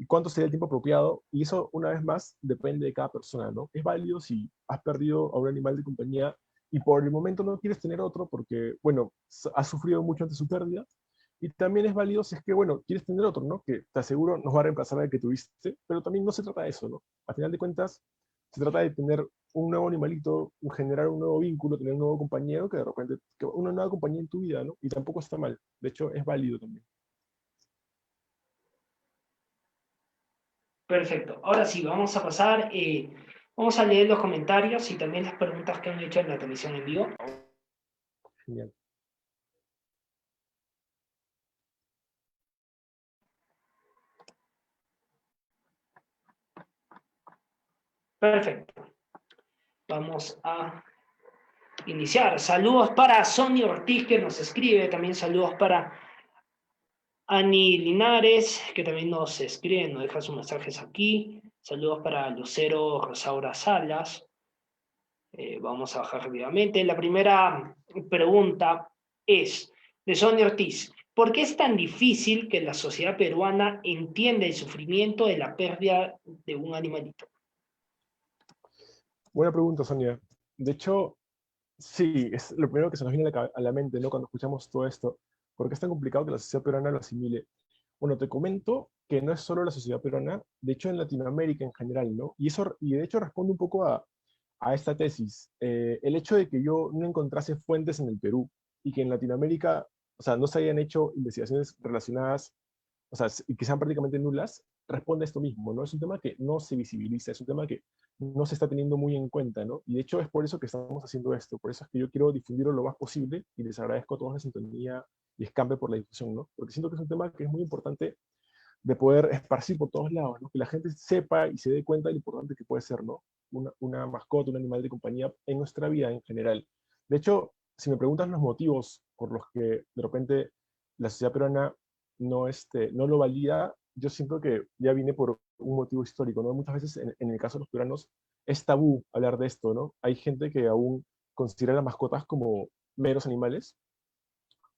cuánto sería el tiempo apropiado, y eso, una vez más, depende de cada persona, ¿no? Es válido si has perdido a un animal de compañía y por el momento no quieres tener otro porque, bueno, has sufrido mucho ante su pérdida, y también es válido si es que, bueno, quieres tener otro, ¿no? Que te aseguro nos va a reemplazar al que tuviste, pero también no se trata de eso, ¿no? Al final de cuentas, se trata de tener un nuevo animalito, generar un nuevo vínculo, tener un nuevo compañero que de repente, que una nueva compañía en tu vida, ¿no? Y tampoco está mal, de hecho, es válido también. Perfecto. Ahora sí, vamos a pasar, vamos a leer los comentarios y también las preguntas que han hecho en la transmisión en vivo. Genial. Perfecto. Vamos a iniciar. Saludos para Sonia Ortiz, que nos escribe. También saludos para Ani Linares, que también nos escribe, nos deja sus mensajes aquí. Saludos para Lucero Rosaura Salas. Vamos a bajar rápidamente. La primera pregunta es de Sonia Ortiz. ¿Por qué es tan difícil que la sociedad peruana entienda el sufrimiento de la pérdida de un animalito? Buena pregunta, Sonia. De hecho, sí, es lo primero que se nos viene a la mente, ¿no? Cuando escuchamos todo esto. ¿Por qué es tan complicado que la sociedad peruana lo asimile? Bueno, te comento que no es solo la sociedad peruana, de hecho en Latinoamérica en general, ¿no? Y de hecho responde un poco a esta tesis. El hecho de que yo no encontrase fuentes en el Perú y que en Latinoamérica, o sea, no se hayan hecho investigaciones relacionadas, o sea, y que sean prácticamente nulas, responde a esto mismo, ¿no? Es un tema que no se visibiliza, es un tema que no se está teniendo muy en cuenta, ¿no? Y de hecho es por eso que estamos haciendo esto, por eso es que yo quiero difundirlo lo más posible y les agradezco a todos la sintonía y escampe por la difusión, ¿no? Porque siento que es un tema que es muy importante de poder esparcir por todos lados, ¿no? Que la gente sepa y se dé cuenta de lo importante que puede ser, ¿no? Una mascota, un animal de compañía en nuestra vida en general. De hecho, si me preguntan los motivos por los que de repente la sociedad peruana no lo valida, yo siento que ya viene por un motivo histórico, ¿no? Muchas veces en el caso de los peruanos es tabú hablar de esto, ¿no? Hay gente que aún considera las mascotas como meros animales,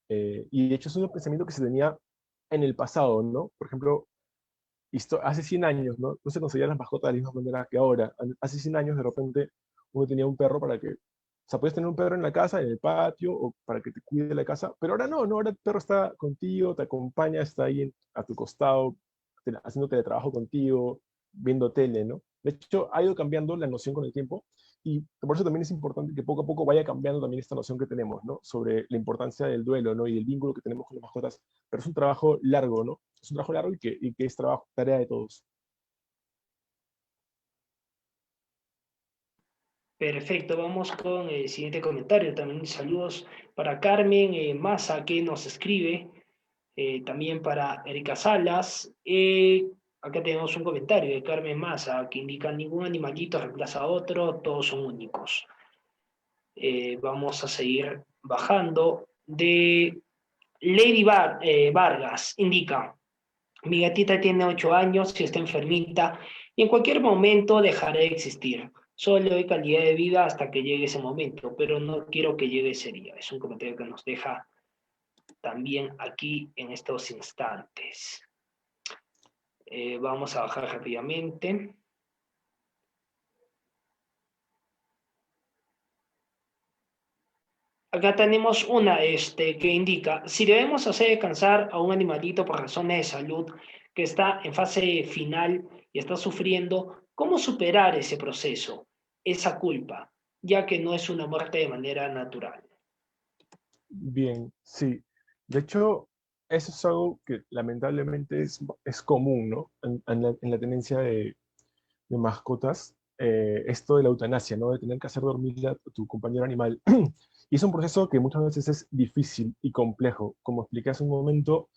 y de hecho es un pensamiento que se tenía en el pasado, ¿no? Por ejemplo, hace 100 años, ¿no? No se consideran las mascotas de la misma manera que ahora. Hace 100 años, de repente, uno tenía un perro para que, o sea, puedes tener un perro en la casa, en el patio, o para que te cuide la casa, pero ahora no, ahora el perro está contigo, te acompaña, está ahí a tu costado, haciendo teletrabajo contigo, viendo tele, ¿no? De hecho, ha ido cambiando la noción con el tiempo, y por eso también es importante que poco a poco vaya cambiando también esta noción que tenemos, ¿no? Sobre la importancia del duelo, ¿no? Y el vínculo que tenemos con las mascotas. Pero es un trabajo largo, ¿no? Es un trabajo largo y que es trabajo, tarea de todos. Perfecto, vamos con el siguiente comentario. También saludos para Carmen Maza, que nos escribe. También para Erika Salas. Acá tenemos un comentario de Carmen Massa que indica ningún animalito reemplaza a otro, todos son únicos. Vamos a seguir bajando. De Lady Vargas indica, mi gatita tiene 8 años y está enfermita y en cualquier momento dejará de existir. Solo le doy calidad de vida hasta que llegue ese momento, pero no quiero que llegue ese día. Es un comentario que nos deja también aquí en estos instantes. Vamos a bajar rápidamente. Acá tenemos una que indica, si debemos hacer descansar a un animalito por razones de salud que está en fase final y está sufriendo, ¿cómo superar ese proceso, esa culpa, ya que no es una muerte de manera natural? Bien, sí. De hecho, eso es algo que lamentablemente es común, ¿no? En la tenencia de mascotas, esto de la eutanasia, ¿no? De tener que hacer dormir a tu compañero animal. Y es un proceso que muchas veces es difícil y complejo. Como expliqué hace un momento,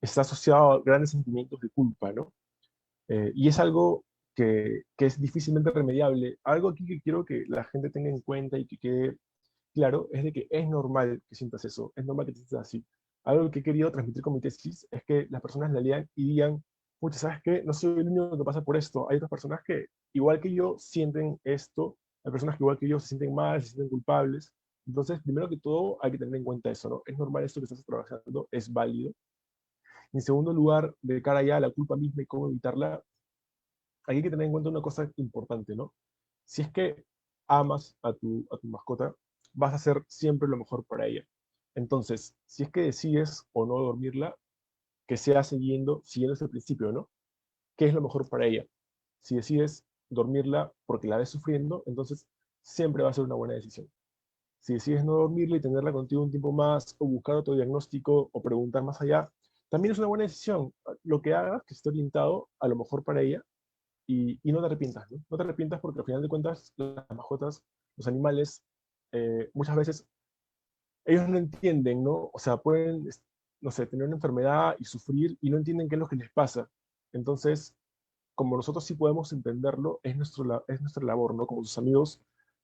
está asociado a grandes sentimientos de culpa, ¿no? Y es algo que es difícilmente remediable. Algo aquí que quiero que la gente tenga en cuenta y que quede claro es de que es normal que sientas eso, es normal que te sientas así. Algo que he querido transmitir con mi tesis es que las personas la lean y digan, pucha, ¿sabes qué? No soy el único que pasa por esto. Hay otras personas que, igual que yo, sienten esto. Hay personas que, igual que yo, se sienten mal, se sienten culpables. Entonces, primero que todo, hay que tener en cuenta eso, ¿no? Es normal esto que estás trabajando, es válido. En segundo lugar, de cara ya a la culpa misma y cómo evitarla, hay que tener en cuenta una cosa importante, ¿no? Si es que amas a tu mascota, vas a hacer siempre lo mejor para ella. Entonces, si es que decides o no dormirla, que sea siguiendo ese principio, ¿no? ¿Qué es lo mejor para ella? Si decides dormirla porque la ves sufriendo, entonces siempre va a ser una buena decisión. Si decides no dormirla y tenerla contigo un tiempo más, o buscar otro diagnóstico, o preguntar más allá, también es una buena decisión. Lo que hagas, que esté orientado a lo mejor para ella, y no te arrepientas, ¿no? No te arrepientas porque al final de cuentas las mascotas, los animales, muchas veces ellos no entienden, ¿no? O sea, pueden, no sé, tener una enfermedad y sufrir y no entienden qué es lo que les pasa. Entonces, como nosotros sí podemos entenderlo, es nuestra labor, ¿no? Como sus amigos,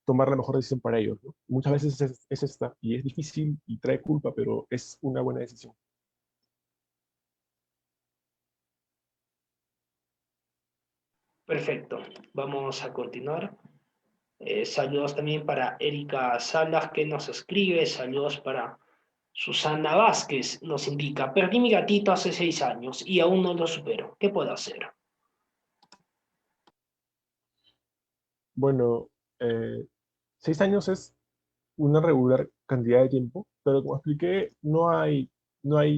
tomar la mejor decisión para ellos, ¿no? Muchas veces es esta, y es difícil y trae culpa, pero es una buena decisión. Perfecto, vamos a continuar. Saludos también para Erika Salas que nos escribe, saludos para Susana Vázquez, nos indica, perdí mi gatito hace 6 años y aún no lo supero, ¿qué puedo hacer? Bueno, 6 años es una regular cantidad de tiempo, pero como expliqué, no hay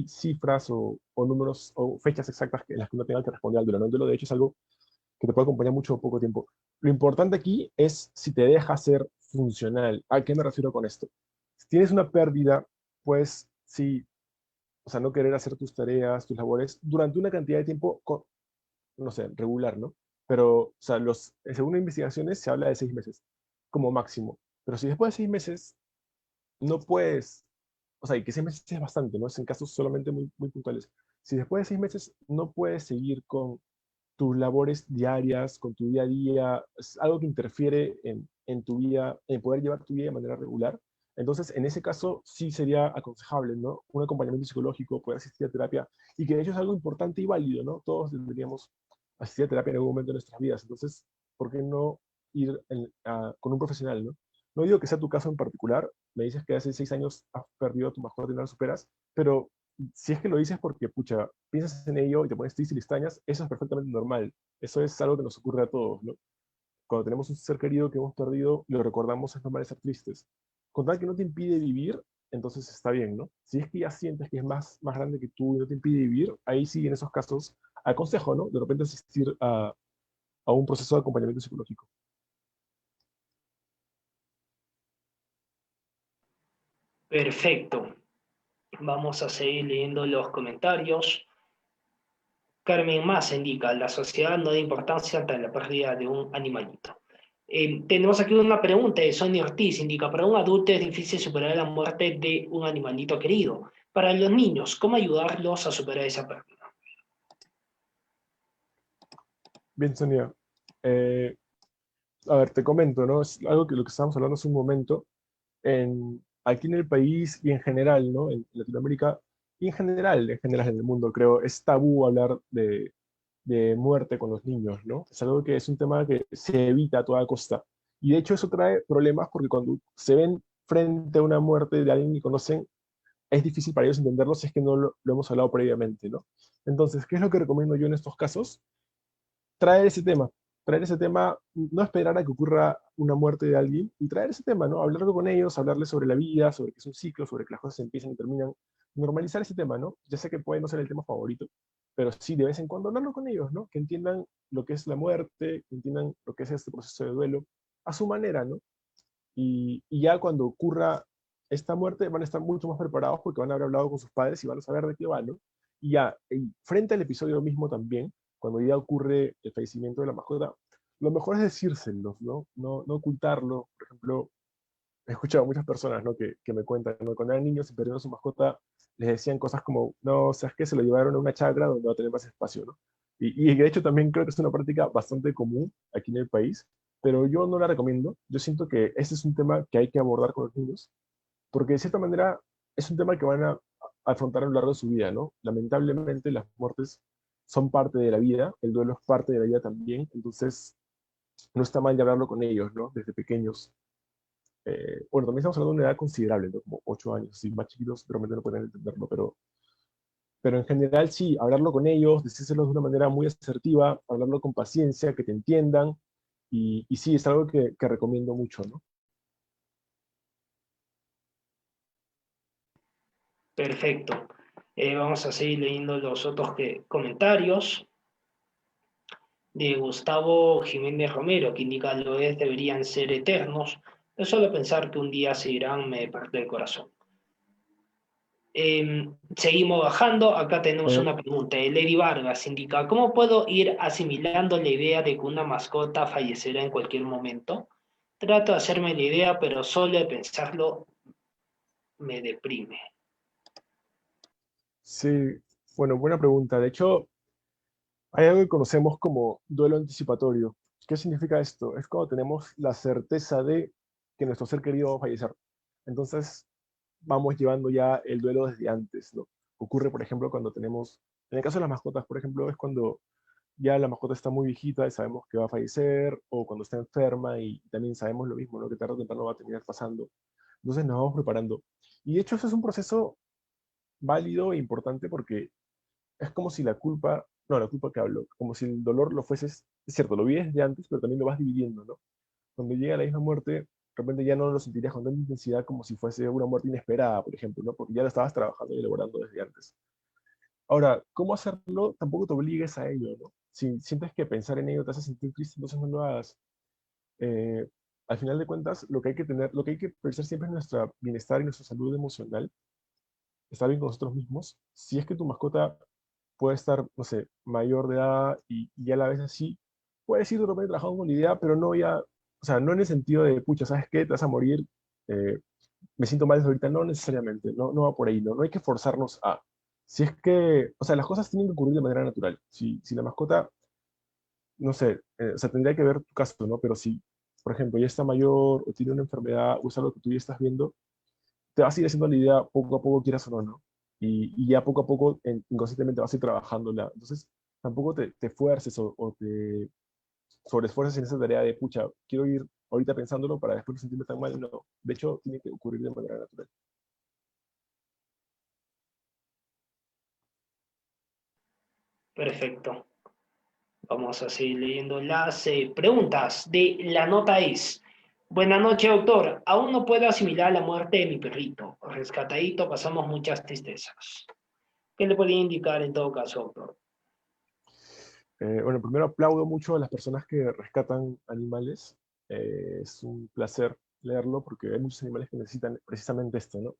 cifras o números o fechas exactas en las que uno tenga que responder al duelo, ¿no? El duelo, de hecho, es algo que te puede acompañar mucho o poco tiempo. Lo importante aquí es si te deja ser funcional. ¿A qué me refiero con esto? Si tienes una pérdida, pues sí, o sea, no querer hacer tus tareas, tus labores durante una cantidad de tiempo, no sé, regular, ¿no? Pero, o sea, según investigaciones se habla de 6 meses como máximo. Pero si después de 6 meses no puedes, o sea, y que 6 meses es bastante, ¿no? Es en casos solamente muy, muy puntuales. Si después de 6 meses no puedes seguir con tus labores diarias, con tu día a día, es algo que interfiere en tu vida, en poder llevar tu vida de manera regular, entonces en ese caso sí sería aconsejable, ¿no? Un acompañamiento psicológico, poder asistir a terapia, y que de hecho es algo importante y válido, ¿no? Todos deberíamos asistir a terapia en algún momento de nuestras vidas, entonces, ¿por qué no ir con un profesional, ¿no? No digo que sea tu caso en particular, me dices que hace 6 años has perdido a tu mascota y no la superas, pero si es que lo dices porque, pucha, piensas en ello y te pones triste y extrañas, eso es perfectamente normal. Eso es algo que nos ocurre a todos, ¿no? Cuando tenemos un ser querido que hemos perdido, lo recordamos, es normal estar tristes. Con tal que no te impide vivir, entonces está bien, ¿no? Si es que ya sientes que es más grande que tú y no te impide vivir, ahí sí, en esos casos, aconsejo, ¿no? De repente asistir a un proceso de acompañamiento psicológico. Perfecto, vamos a seguir leyendo los comentarios. Carmen Massa indica, la sociedad no da importancia ante la pérdida de un animalito. Tenemos aquí una pregunta de Sonia Ortiz, indica, para un adulto es difícil superar la muerte de un animalito querido. Para los niños, ¿cómo ayudarlos a superar esa pérdida? Bien, Sonia. Eh, a ver, te comento, ¿no? Es algo que lo que estábamos hablando hace un momento. Aquí en el país y en general, ¿no? En Latinoamérica y en general en el mundo, creo, es tabú hablar de muerte con los niños, ¿no? Es algo que es un tema que se evita a toda costa. Y de hecho eso trae problemas porque cuando se ven frente a una muerte de alguien que conocen, es difícil para ellos entenderlo si es que no lo hemos hablado previamente, ¿no? Entonces, ¿qué es lo que recomiendo yo en estos casos? traer ese tema, traer ese tema, no esperar a que ocurra una muerte de alguien y traer ese tema, ¿no? Hablarlo con ellos, hablarles sobre la vida, sobre que es un ciclo, sobre que las cosas empiezan y terminan, normalizar ese tema, ¿no? Ya sé que puede no ser el tema favorito, pero sí de vez en cuando hablarlo con ellos, ¿no? Que entiendan lo que es la muerte, que entiendan lo que es este proceso de duelo, a su manera, ¿no? Y ya cuando ocurra esta muerte van a estar mucho más preparados porque van a haber hablado con sus padres y van a saber de qué va, ¿no? Y ya, y frente al episodio mismo también, cuando ya ocurre el fallecimiento de la mascota, lo mejor es decírselos, ¿no? No ocultarlo. Por ejemplo, he escuchado a muchas personas, ¿no? Que me cuentan, ¿no? Cuando eran niños y perdieron a su mascota, les decían cosas como, no, ¿sabes qué? Se lo llevaron a una chacra donde va a tener más espacio, ¿no? Y de hecho también creo que es una práctica bastante común aquí en el país, pero yo no la recomiendo. Yo siento que este es un tema que hay que abordar con los niños, porque de cierta manera es un tema que van a afrontar a lo largo de su vida, ¿no? Lamentablemente las muertes son parte de la vida, el duelo es parte de la vida también, entonces no está mal de hablarlo con ellos, ¿no? Desde pequeños. Bueno, también estamos hablando de una edad considerable, ¿no? Como 8 años, si más chiquitos realmente no pueden entenderlo, pero en general sí, hablarlo con ellos, decírselo de una manera muy asertiva, hablarlo con paciencia, que te entiendan, y sí, es algo que recomiendo mucho, ¿no? Perfecto. Vamos a seguir leyendo los otros comentarios de Gustavo Jiménez Romero, que indica lo es deberían ser eternos. De solo pensar que un día se irán me parte el corazón. Seguimos bajando. Acá tenemos Eh, una pregunta. Lady Vargas indica, ¿cómo puedo ir asimilando la idea de que una mascota fallecerá en cualquier momento? Trato de hacerme la idea, pero solo de pensarlo me deprime. sí, bueno, buena pregunta. De hecho, hay algo que conocemos como duelo anticipatorio. ¿Qué significa esto? Es cuando tenemos la certeza de que nuestro ser querido va a fallecer. Entonces, vamos llevando ya el duelo desde antes, ¿no? Ocurre, por ejemplo, cuando tenemos, en el caso de las mascotas, por ejemplo, es cuando ya la mascota está muy viejita y sabemos que va a fallecer, o cuando está enferma y también sabemos lo mismo, ¿no? Que tarde o temprano va a terminar pasando. Entonces nos vamos preparando. Y de hecho, eso es un proceso válido e importante porque es como si la culpa, no, la culpa que hablo, como si el dolor lo fueses, es cierto, lo vives de antes, pero también lo vas dividiendo, ¿no? Cuando llega la misma muerte, de repente ya no lo sentirías con tanta intensidad como si fuese una muerte inesperada, por ejemplo, ¿no? Porque ya lo estabas trabajando y elaborando desde antes. Ahora, ¿cómo hacerlo? Tampoco te obligues a ello, ¿no? Si sientes que pensar en ello te hace sentir triste, entonces no lo hagas. Eh, Al final de cuentas, lo que hay que tener, lo que hay que pensar siempre es nuestro bienestar y nuestra salud emocional, estar bien con nosotros mismos. Si es que tu mascota puede estar, no sé, mayor de edad y ya la ves así, puedes ir de repente trabajando con la idea, pero no ya, o sea, no en el sentido de, pucha, ¿sabes qué? Te vas a morir, eh, me siento mal desde ahorita, no necesariamente, no va por ahí, no hay que forzarnos a. Si es que, o sea, las cosas tienen que ocurrir de manera natural. Si la mascota, no sé, o sea, tendría que ver tu caso, ¿no? Pero si, por ejemplo, ya está mayor o tiene una enfermedad o es algo que tú ya estás viendo, te vas a ir haciendo la idea poco a poco, quieras o no, ¿no? Y ya poco a poco, inconscientemente vas a ir trabajándola. Entonces, tampoco te fuerces o te sobreesfuerces en esa tarea de, pucha, quiero ir ahorita pensándolo para después no sentirme tan mal. No, de hecho, tiene que ocurrir de manera natural. Perfecto. Vamos a seguir leyendo las preguntas de la nota es. Buenas noches, doctor. Aún no puedo asimilar la muerte de mi perrito. Rescatadito, pasamos muchas tristezas. ¿Qué le podría indicar en todo caso, doctor? Bueno, primero aplaudo mucho a las personas que rescatan animales. Es un placer leerlo porque hay muchos animales que necesitan precisamente esto, ¿no?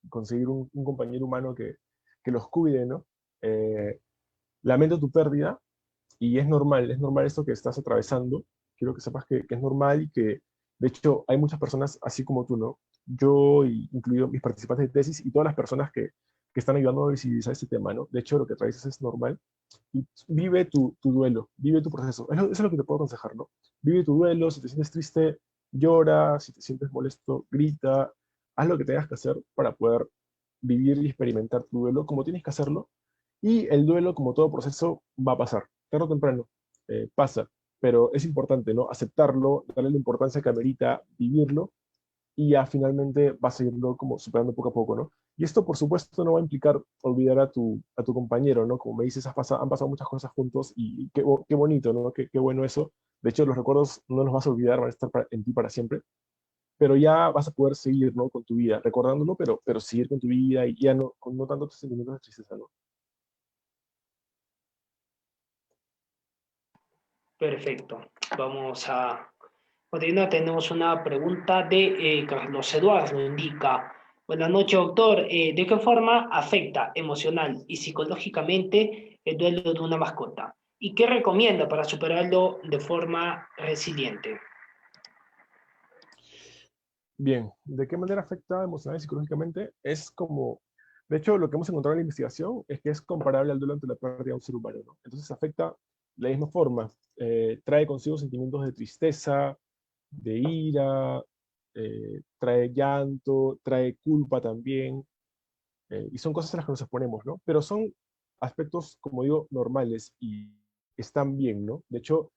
Conseguir un compañero humano que los cuide, ¿no? Eh, Lamento tu pérdida y es normal esto que estás atravesando. Quiero que sepas que es normal y que, de hecho, hay muchas personas así como tú, ¿no? Yo, incluido mis participantes de tesis y todas las personas que están ayudando a visibilizar este tema, ¿no? De hecho, lo que atraviesas es normal y vive tu duelo, vive tu proceso. Eso es lo que te puedo aconsejar, ¿no? Vive tu duelo, si te sientes triste, llora, si te sientes molesto, grita, haz lo que tengas que hacer para poder vivir y experimentar tu duelo como tienes que hacerlo. Y el duelo, como todo proceso, va a pasar, tarde o temprano, pasa. Pero es importante, ¿no? Aceptarlo, darle la importancia que amerita, vivirlo y ya finalmente vas a irlo como superando poco a poco, ¿no? Y esto, por supuesto, no va a implicar olvidar a tu compañero, ¿no? Como me dices, han pasado muchas cosas juntos y qué bonito, ¿no? Qué bueno eso. De hecho, los recuerdos no los vas a olvidar, van a estar en ti para siempre, pero ya vas a poder seguir, ¿no? Con tu vida, recordándolo, pero seguir con tu vida y ya no, con no tanto tus sentimientos de tristeza, ¿no? Perfecto. Vamos a continuar. Tenemos una pregunta de Carlos Eduardo. Indica, buenas noches, doctor. ¿De qué forma afecta emocional y psicológicamente el duelo de una mascota? ¿Y qué recomienda para superarlo de forma resiliente? Bien, ¿de qué manera afecta emocional y psicológicamente? Es como, de hecho, lo que hemos encontrado en la investigación es que es comparable al duelo ante la pérdida de un ser humano, ¿no? Entonces afecta de la misma forma, trae consigo sentimientos de tristeza, de ira, trae llanto, trae culpa también, y son cosas a las que nos exponemos, ¿no? Pero son aspectos, como digo, normales y están bien, ¿no? De hecho,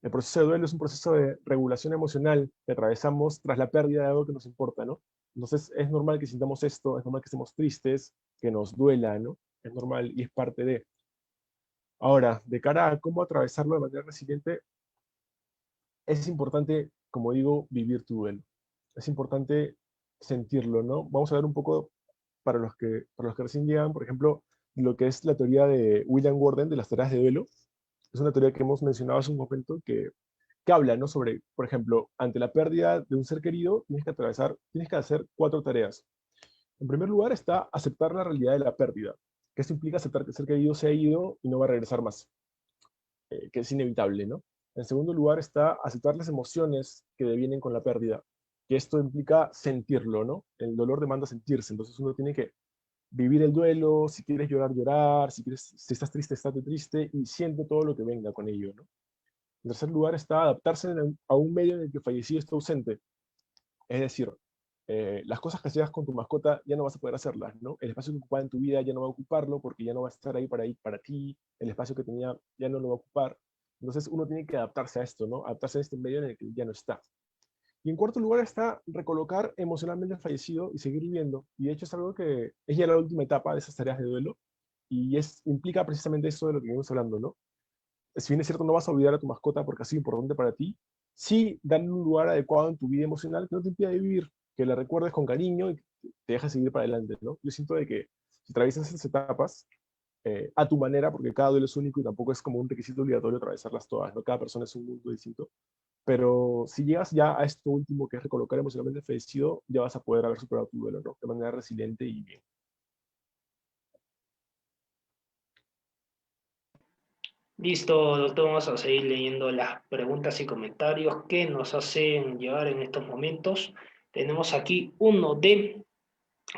el proceso de duelo es un proceso de regulación emocional que atravesamos tras la pérdida de algo que nos importa, ¿no? Entonces es normal que sintamos esto, es normal que estemos tristes, que nos duela, ¿no? Es normal y es parte de. Ahora, de cara a cómo atravesarlo de manera resiliente, es importante, como digo, vivir tu duelo. Es importante sentirlo, ¿no? Vamos a ver un poco para los que recién llegan, por ejemplo, lo que es la teoría de William Gordon de las tareas de duelo. Es una teoría que hemos mencionado hace un momento que habla, ¿no? Sobre, por ejemplo, ante la pérdida de un ser querido, tienes que hacer 4 tareas. En primer lugar está aceptar la realidad de la pérdida, que esto implica aceptar que el ser querido se ha ido y no va a regresar más, que es inevitable, ¿no? En segundo lugar está aceptar las emociones que devienen con la pérdida, que esto implica sentirlo, ¿no? El dolor demanda sentirse, entonces uno tiene que vivir el duelo, si quieres llorar, llorar, si estás triste, estate triste y siente todo lo que venga con ello, ¿no? En tercer lugar está adaptarse a un medio en el que el fallecido está ausente. Es decir, las cosas que hacías con tu mascota ya no vas a poder hacerlas, ¿no? El espacio que ocupaba en tu vida ya no va a ocuparlo porque ya no va a estar ahí para ti. El espacio que tenía ya no lo va a ocupar. Entonces uno tiene que adaptarse a esto, ¿no? Adaptarse a este medio en el que ya no está. Y en cuarto lugar está recolocar emocionalmente al fallecido y seguir viviendo. Y de hecho es algo que es ya la última etapa de esas tareas de duelo y implica precisamente eso de lo que venimos hablando, ¿no? Si bien es cierto, no vas a olvidar a tu mascota porque ha sido importante para ti, sí darle un lugar adecuado en tu vida emocional que no te impida vivir, que la recuerdes con cariño y te dejes seguir para adelante, ¿no? Yo siento de que si atraviesas esas etapas a tu manera, porque cada duelo es único y tampoco es como un requisito obligatorio atravesarlas todas, ¿no? Cada persona es un mundo distinto, pero si llegas ya a esto último, que es recolocar emocionalmente al fallecido, ya vas a poder haber superado tu duelo, ¿no? De manera resiliente y bien. Listo, doctor. Vamos a seguir leyendo las preguntas y comentarios que nos hacen llegar en estos momentos. Tenemos aquí uno de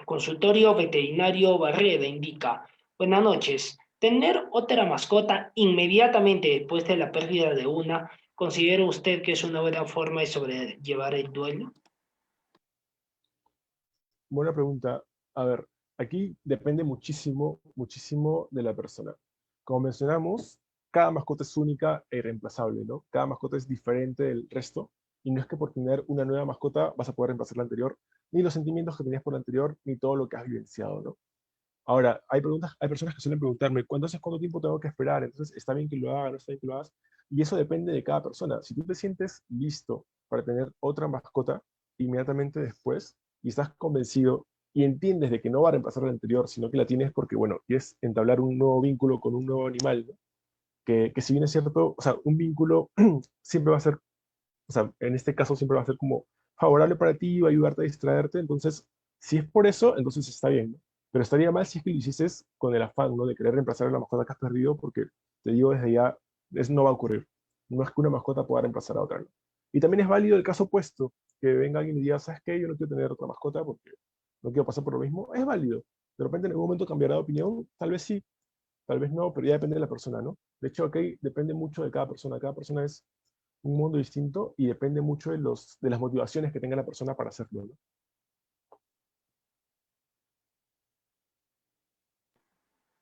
Consultorio Veterinario Barreda. Indica, buenas noches. ¿Tener otra mascota inmediatamente después de la pérdida de una, considera usted que es una buena forma de sobrellevar el duelo? Buena pregunta. A ver, aquí depende muchísimo, muchísimo de la persona. Como mencionamos, cada mascota es única e irreemplazable, ¿no? Cada mascota es diferente del resto y no es que por tener una nueva mascota vas a poder reemplazar la anterior, ni los sentimientos que tenías por la anterior, ni todo lo que has vivenciado, ¿no? Ahora, hay personas que suelen preguntarme, ¿cuánto tiempo tengo que esperar? Entonces, ¿está bien que lo haga? ¿No está bien que lo hagas? Y eso depende de cada persona. Si tú te sientes listo para tener otra mascota inmediatamente después y estás convencido y entiendes de que no va a reemplazar la anterior, sino que la tienes porque, bueno, quieres entablar un nuevo vínculo con un nuevo animal, ¿no? Que si bien es cierto, o sea, un vínculo siempre va a ser, o sea, en este caso siempre va a ser como favorable para ti, va a ayudarte a distraerte, entonces, si es por eso, entonces está bien, ¿no? Pero estaría mal si es que lo hicieses con el afán, ¿no? De querer reemplazar a la mascota que has perdido, porque te digo desde ya, eso no va a ocurrir. No es que una mascota pueda reemplazar a otra, ¿no? Y también es válido el caso opuesto, que venga alguien y diga, ¿sabes qué? Yo no quiero tener otra mascota porque no quiero pasar por lo mismo. Es válido. De repente en algún momento cambiará de opinión, tal vez sí, tal vez no, pero ya depende de la persona, ¿no? De hecho, aquí depende mucho de cada persona es un mundo distinto y depende mucho de las motivaciones que tenga la persona para hacerlo, ¿no?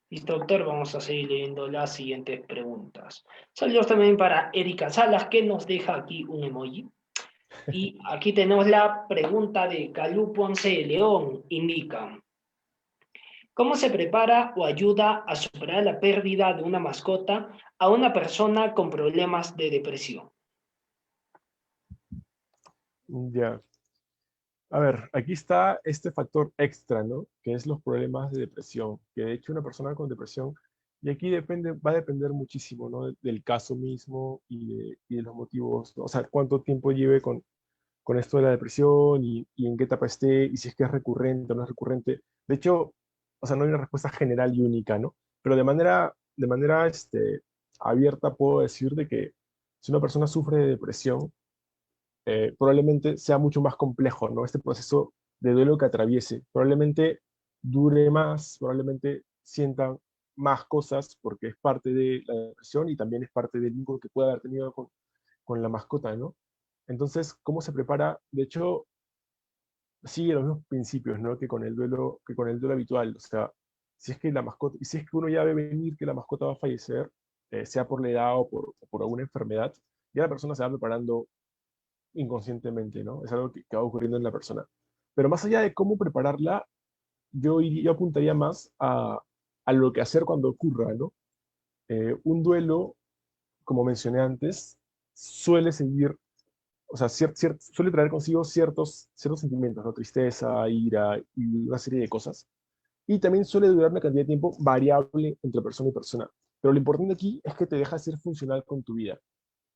Listo, doctor, vamos a seguir leyendo las siguientes preguntas. Saludos también para Erika Salas, que nos deja aquí un emoji. Y aquí tenemos la pregunta de Calú Ponce de León. Indica, ¿cómo se prepara o ayuda a superar la pérdida de una mascota a una persona con problemas de depresión? Ya. A ver, aquí está este factor extra, ¿no? Que es los problemas de depresión. Que de hecho una persona con depresión, y aquí depende, va a depender muchísimo, ¿no? Del caso mismo y de los motivos, ¿no? O sea, cuánto tiempo lleve con esto de la depresión y en qué etapa esté, y si es que es recurrente o no es recurrente. De hecho, o sea, no hay una respuesta general y única, ¿no? Pero de manera abierta puedo decir de que si una persona sufre de depresión, probablemente sea mucho más complejo, ¿no? Este proceso de duelo que atraviese. Probablemente dure más, probablemente sientan más cosas porque es parte de la depresión y también es parte del vínculo que puede haber tenido con la mascota, ¿no? Entonces, ¿cómo se prepara? De hecho, sigue los mismos principios, ¿no? Que con el duelo habitual. O sea, si es que la mascota, y si es que uno ya ve venir que la mascota va a fallecer, sea por la edad o por alguna enfermedad, ya la persona se va preparando inconscientemente, ¿no? Es algo que va ocurriendo en la persona. Pero más allá de cómo prepararla, yo apuntaría más a lo que hacer cuando ocurra, ¿no? Un duelo, como mencioné antes, suele seguir, o sea, suele traer consigo ciertos sentimientos, ¿no? Tristeza, ira y una serie de cosas. Y también suele durar una cantidad de tiempo variable entre persona y persona. Pero lo importante aquí es que te deja ser funcional con tu vida.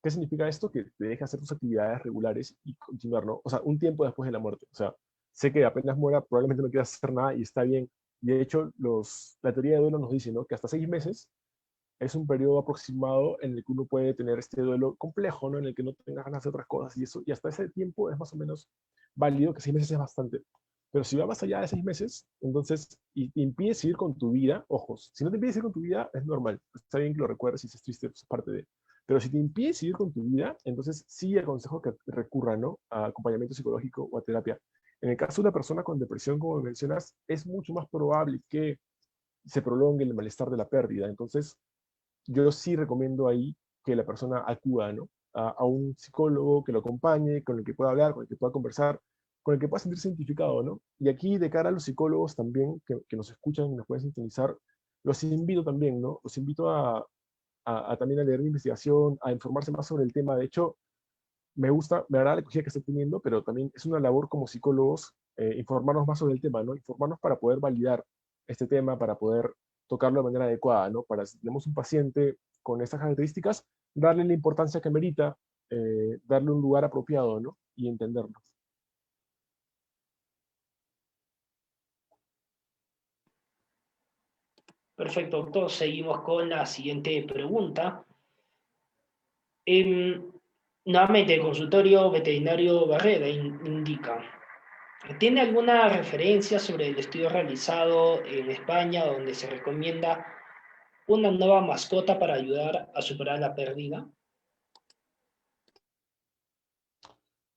¿Qué significa esto? Que te deja hacer tus actividades regulares y continuar, ¿no? O sea, un tiempo después de la muerte. O sea, sé que apenas muera, probablemente no quieras hacer nada y está bien. Y de hecho, la teoría de duelo nos dice, ¿no? Que hasta 6 meses es un periodo aproximado en el que uno puede tener este duelo complejo, ¿no? En el que no tengas ganas de otras cosas y eso, y hasta ese tiempo es más o menos válido, que 6 meses es bastante. Pero si va más allá de 6 meses, entonces, y te impides seguir con tu vida, ojos, si no te impides seguir con tu vida, es normal, está bien que lo recuerdes y si es triste, pues es parte de. Pero si te impides seguir con tu vida, entonces sí aconsejo que recurra, ¿no? A acompañamiento psicológico o a terapia. En el caso de una persona con depresión, como mencionas, es mucho más probable que se prolongue el malestar de la pérdida. Entonces, yo sí recomiendo ahí que la persona acuda, ¿no? A un psicólogo que lo acompañe, con el que pueda hablar, con el que pueda conversar, con el que pueda sentirse identificado, ¿no? Y aquí, de cara a los psicólogos también que nos escuchan y nos pueden sintonizar, los invito también, ¿no? Los invito a también a leer mi investigación, a informarse más sobre el tema. De hecho, me agrada la acogida que está teniendo, pero también es una labor como psicólogos informarnos más sobre el tema, ¿no? Informarnos para poder validar este tema, para poder tocarlo de manera adecuada, ¿no? Para si tenemos un paciente con estas características, darle la importancia que merita, darle un lugar apropiado, ¿no? Y entenderlo. Perfecto, doctor. Seguimos con la siguiente pregunta. Nuevamente, el consultorio veterinario Barrera indica, ¿tiene alguna referencia sobre el estudio realizado en España donde se recomienda una nueva mascota para ayudar a superar la pérdida?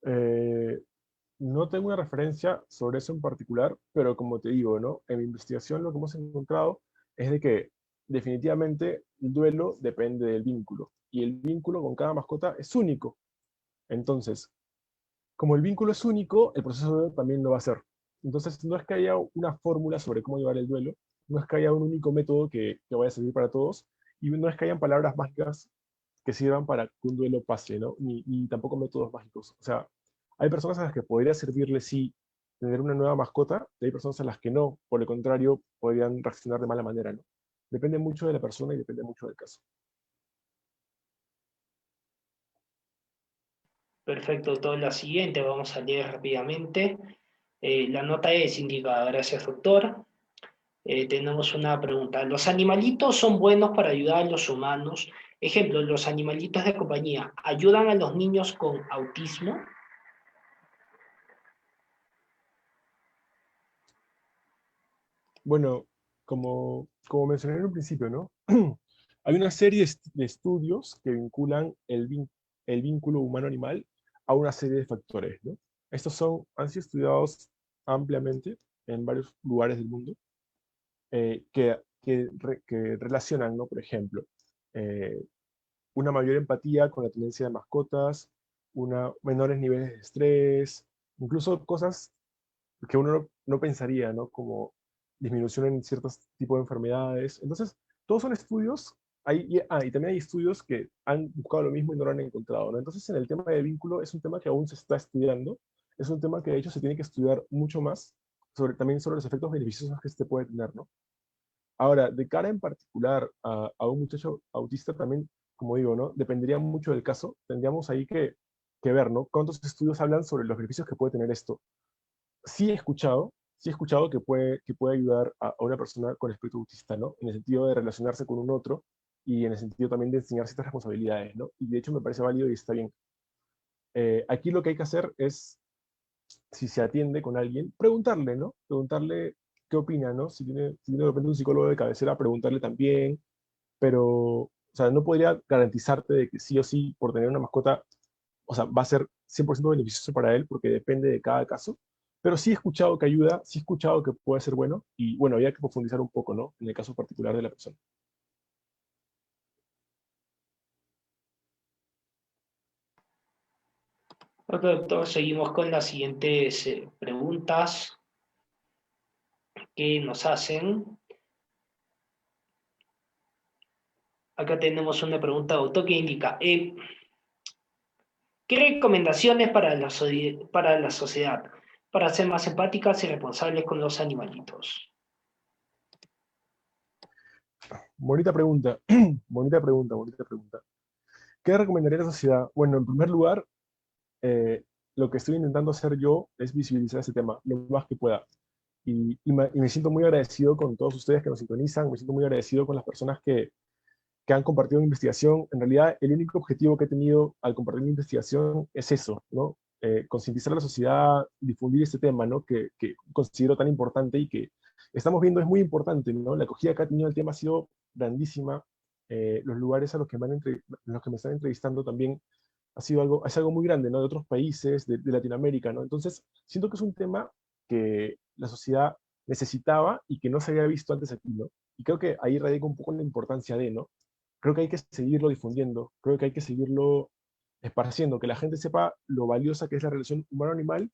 Eh, no tengo una referencia sobre eso en particular, pero como te digo, ¿no? En mi investigación lo que hemos encontrado es de que definitivamente el duelo depende del vínculo y el vínculo con cada mascota es único. Entonces, como el vínculo es único, el proceso de duelo también lo va a ser. Entonces, no es que haya una fórmula sobre cómo llevar el duelo, no es que haya un único método que vaya a servir para todos, y no es que hayan palabras mágicas que sirvan para que un duelo pase, ¿no? Ni tampoco métodos mágicos. O sea, hay personas a las que podría servirle sí tener una nueva mascota, y hay personas a las que no, por el contrario, podrían reaccionar de mala manera, ¿no? Depende mucho de la persona y depende mucho del caso. Perfecto, doctor. La siguiente vamos a leer rápidamente. La nota es indicada. Gracias, doctor. Tenemos una pregunta. ¿Los animalitos son buenos para ayudar a los humanos? Ejemplo, los animalitos de compañía ayudan a los niños con autismo. Bueno, como mencioné en un principio, ¿no? Hay una serie de estudios que vinculan el vínculo humano-animal a una serie de factores, ¿no? Han sido estudiados ampliamente en varios lugares del mundo, que relacionan, ¿no? Por ejemplo, eh, una mayor empatía con la tenencia de mascotas, menores niveles de estrés, incluso cosas que uno no pensaría, ¿no? Como disminución en ciertos tipos de enfermedades. Entonces, todos son estudios, y también hay estudios que han buscado lo mismo y no lo han encontrado, ¿no? Entonces, en el tema de vínculo es un tema que aún se está estudiando, es un tema que de hecho se tiene que estudiar mucho más, también sobre los efectos beneficiosos que este puede tener, ¿no? Ahora, de cara en particular a un muchacho autista también, como digo, ¿no? Dependería mucho del caso, tendríamos ahí que ver, ¿no? ¿Cuántos estudios hablan sobre los beneficios que puede tener esto? Sí he escuchado que puede ayudar a una persona con espíritu autista, ¿no? En el sentido de relacionarse con un otro y en el sentido también de enseñar ciertas responsabilidades, ¿no? Y de hecho me parece válido y está bien. Aquí lo que hay que hacer es, si se atiende con alguien, preguntarle, ¿no? Preguntarle qué opina, ¿no? Si tiene de repente un psicólogo de cabecera, preguntarle también, pero, o sea, no podría garantizarte de que sí o sí, por tener una mascota, o sea, va a ser 100% beneficioso para él, porque depende de cada caso. Pero sí he escuchado que ayuda, sí he escuchado que puede ser bueno, y bueno, había que profundizar un poco, ¿no? En el caso particular de la persona. Ok, doctor, seguimos con las siguientes preguntas que nos hacen. Acá tenemos una pregunta, doctor, que indica, ¿qué recomendaciones para para la sociedad para ser más empáticas y responsables con los animalitos? Bonita pregunta, bonita pregunta, bonita pregunta. ¿Qué recomendaría a la sociedad? Bueno, en primer lugar, eh, lo que estoy intentando hacer yo es visibilizar ese tema lo más que pueda. Y me siento muy agradecido con todos ustedes que nos sintonizan, me siento muy agradecido con las personas que han compartido mi investigación. En realidad, el único objetivo que he tenido al compartir mi investigación es eso, ¿no? Concientizar a la sociedad, difundir este tema, ¿no? Que considero tan importante y que estamos viendo es muy importante, ¿no? La acogida que ha tenido el tema ha sido grandísima. Los lugares a los que me están entrevistando también es algo muy grande, ¿no? De otros países, de Latinoamérica, ¿no? Entonces, siento que es un tema que la sociedad necesitaba y que no se había visto antes aquí, ¿no? Y creo que ahí radica un poco la importancia de, ¿no? Creo que hay que seguirlo difundiendo, creo que hay que seguirlo esparciendo, que la gente sepa lo valiosa que es la relación humano-animal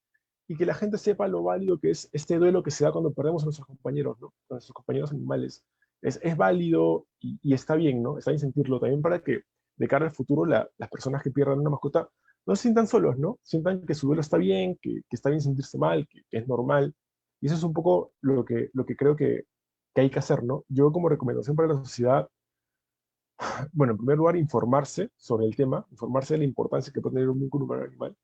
y que la gente sepa lo válido que es este duelo que se da cuando perdemos a nuestros compañeros, ¿no? A nuestros compañeros animales. Es válido y está bien, ¿no? Está bien sentirlo también para que de cara al futuro las personas que pierdan una mascota no se sientan solos, ¿no? Sientan que su duelo está bien, que está bien sentirse mal, que es normal. Y eso es un poco lo que creo que hay que hacer, ¿no? Yo como recomendación para la sociedad, bueno, en primer lugar, informarse sobre el tema, informarse de la importancia que puede tener un vínculo humano-animal.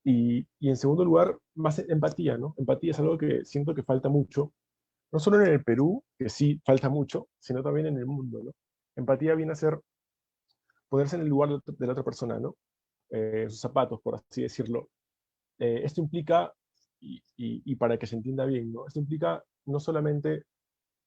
Y en segundo lugar, más empatía, ¿no? Empatía es algo que siento que falta mucho, no solo en el Perú, que sí falta mucho, sino también en el mundo, ¿no? Empatía viene a ser ponerse en el lugar de la otra persona, ¿no? Sus zapatos, por así decirlo. Esto implica, y para que se entienda bien, ¿no? Esto implica no solamente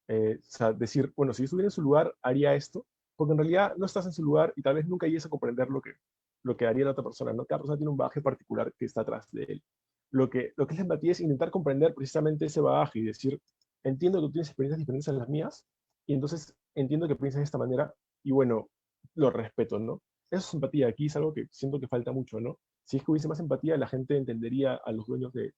o sea, decir, bueno, si yo estuviera en su lugar, haría esto, porque en realidad no estás en su lugar y tal vez nunca llegues a comprender lo que haría la otra persona, ¿no? Cada persona tiene un bagaje particular que está atrás de él. Lo que es la empatía es intentar comprender precisamente ese bagaje y decir, entiendo que tú tienes experiencias diferentes a las mías, y entonces entiendo que piensas de esta manera, y bueno, lo respeto, ¿no? Eso es empatía. Aquí es algo que siento que falta mucho, ¿no? Si es que hubiese más empatía, la gente entendería a los dueños de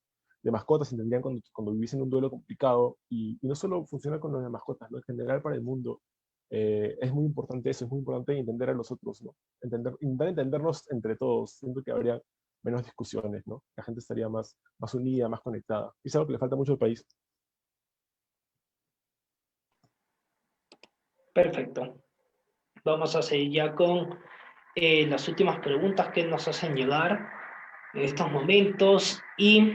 mascotas, entenderían cuando viviesen un duelo complicado, y no solo funciona con los de mascotas, ¿no? En general para el mundo. Es muy importante eso, es muy importante entender a los otros, ¿no? Intentar entendernos entre todos. Siento que habría menos discusiones, ¿no? La gente estaría más unida, más conectada. Y es algo que le falta mucho al país. Perfecto. Vamos a seguir ya con las últimas preguntas que nos hacen llegar en estos momentos. Y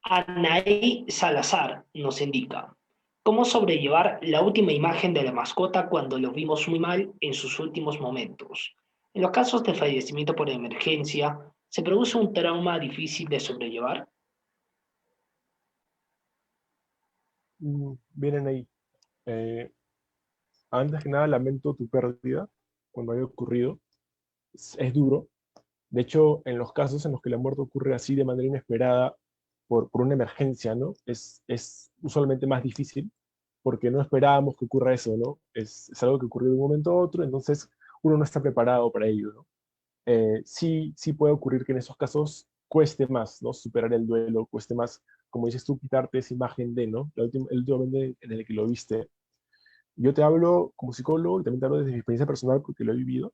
Anaí Salazar nos indica, ¿cómo sobrellevar la última imagen de la mascota cuando lo vimos muy mal en sus últimos momentos? En los casos de fallecimiento por emergencia, ¿se produce un trauma difícil de sobrellevar? Vienen ahí. Eh, Antes que nada, lamento tu pérdida cuando haya ocurrido. Es duro. De hecho, en los casos en los que la muerte ocurre así de manera inesperada por una emergencia, ¿no? Es usualmente más difícil porque no esperábamos que ocurra eso, ¿no? Es algo que ocurrió de un momento a otro, entonces uno no está preparado para ello, ¿no? Sí puede ocurrir que en esos casos cueste más, ¿no? Superar el duelo, cueste más, como dices tú, quitarte esa imagen de, ¿no? El último momento en el que lo viste. Yo te hablo como psicólogo y también te hablo desde mi experiencia personal porque lo he vivido.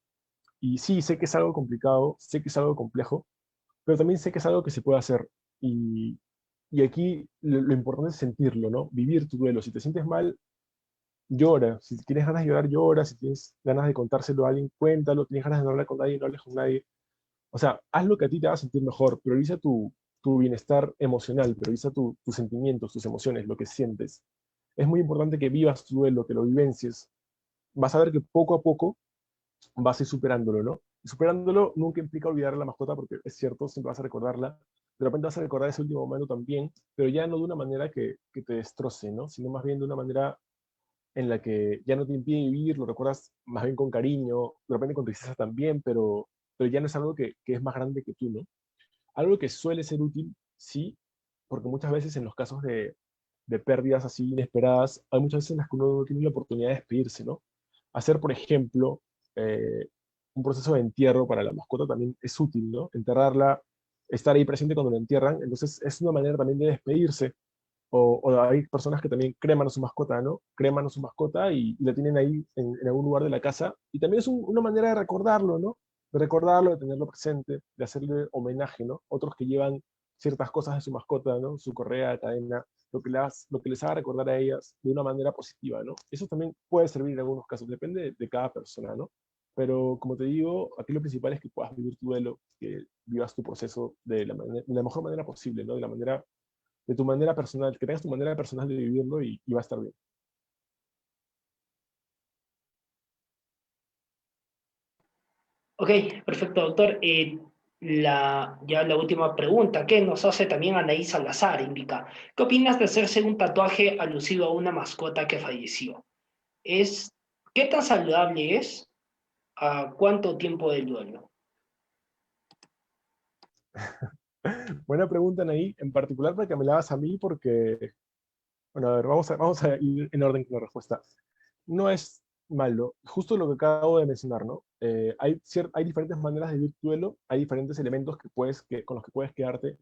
Y sí, sé que es algo complicado, sé que es algo complejo, pero también sé que es algo que se puede hacer. Y, y aquí lo importante es sentirlo, ¿no? Vivir tu duelo. Si te sientes mal, llora. Si tienes ganas de llorar, llora. Si tienes ganas de contárselo a alguien, cuéntalo. Tienes ganas de no hablar con nadie, no hables con nadie. O sea, haz lo que a ti te haga sentir mejor. Prioriza tu bienestar emocional, prioriza tus sentimientos, tus emociones, lo que sientes. Es muy importante que vivas tu duelo, que lo vivencies. Vas a ver que poco a poco vas a ir superándolo, ¿no? Y superándolo nunca implica olvidar a la mascota, porque es cierto, siempre vas a recordarla. De repente vas a recordar ese último momento también, pero ya no de una manera que te destroce, ¿no? Sino más bien de una manera en la que ya no te impide vivir, lo recuerdas más bien con cariño, de repente con tristeza también, pero ya no es algo que es más grande que tú, ¿no? Algo que suele ser útil, sí, porque muchas veces en los casos de pérdidas así inesperadas, hay muchas veces en las que uno no tiene la oportunidad de despedirse, ¿no? Hacer, por ejemplo, eh, un proceso de entierro para la mascota también es útil, ¿no? Enterrarla, estar ahí presente cuando la entierran, entonces es una manera también de despedirse. O hay personas que también creman a su mascota, ¿no? Creman a su mascota y la tienen ahí en algún lugar de la casa. Y también es una manera de recordarlo, ¿no? De recordarlo, de tenerlo presente, de hacerle homenaje, ¿no? Otros que llevan ciertas cosas de su mascota, ¿no? Su correa, cadena, lo que les haga recordar a ellas de una manera positiva, ¿no? Eso también puede servir en algunos casos, depende de cada persona, ¿no? Pero como te digo, aquí lo principal es que puedas vivir tu duelo, que vivas tu proceso de la mejor manera posible, ¿no? De tu manera personal, que tengas tu manera personal de vivirlo y va a estar bien. Ok, perfecto, doctor. Ya la última pregunta que nos hace también Anaís Salazar indica, ¿qué opinas de hacerse un tatuaje alusivo a una mascota que falleció? ¿Es, ¿Qué tan saludable es? ¿A cuánto tiempo del duelo? Buena pregunta, Anaí, en particular para que me la hagas a mí, porque, bueno, a ver, vamos a ir en orden con la respuesta. No es malo, justo lo que acabo de mencionar, ¿no? Hay diferentes maneras de vivir tu duelo, hay diferentes elementos con los que puedes quedarte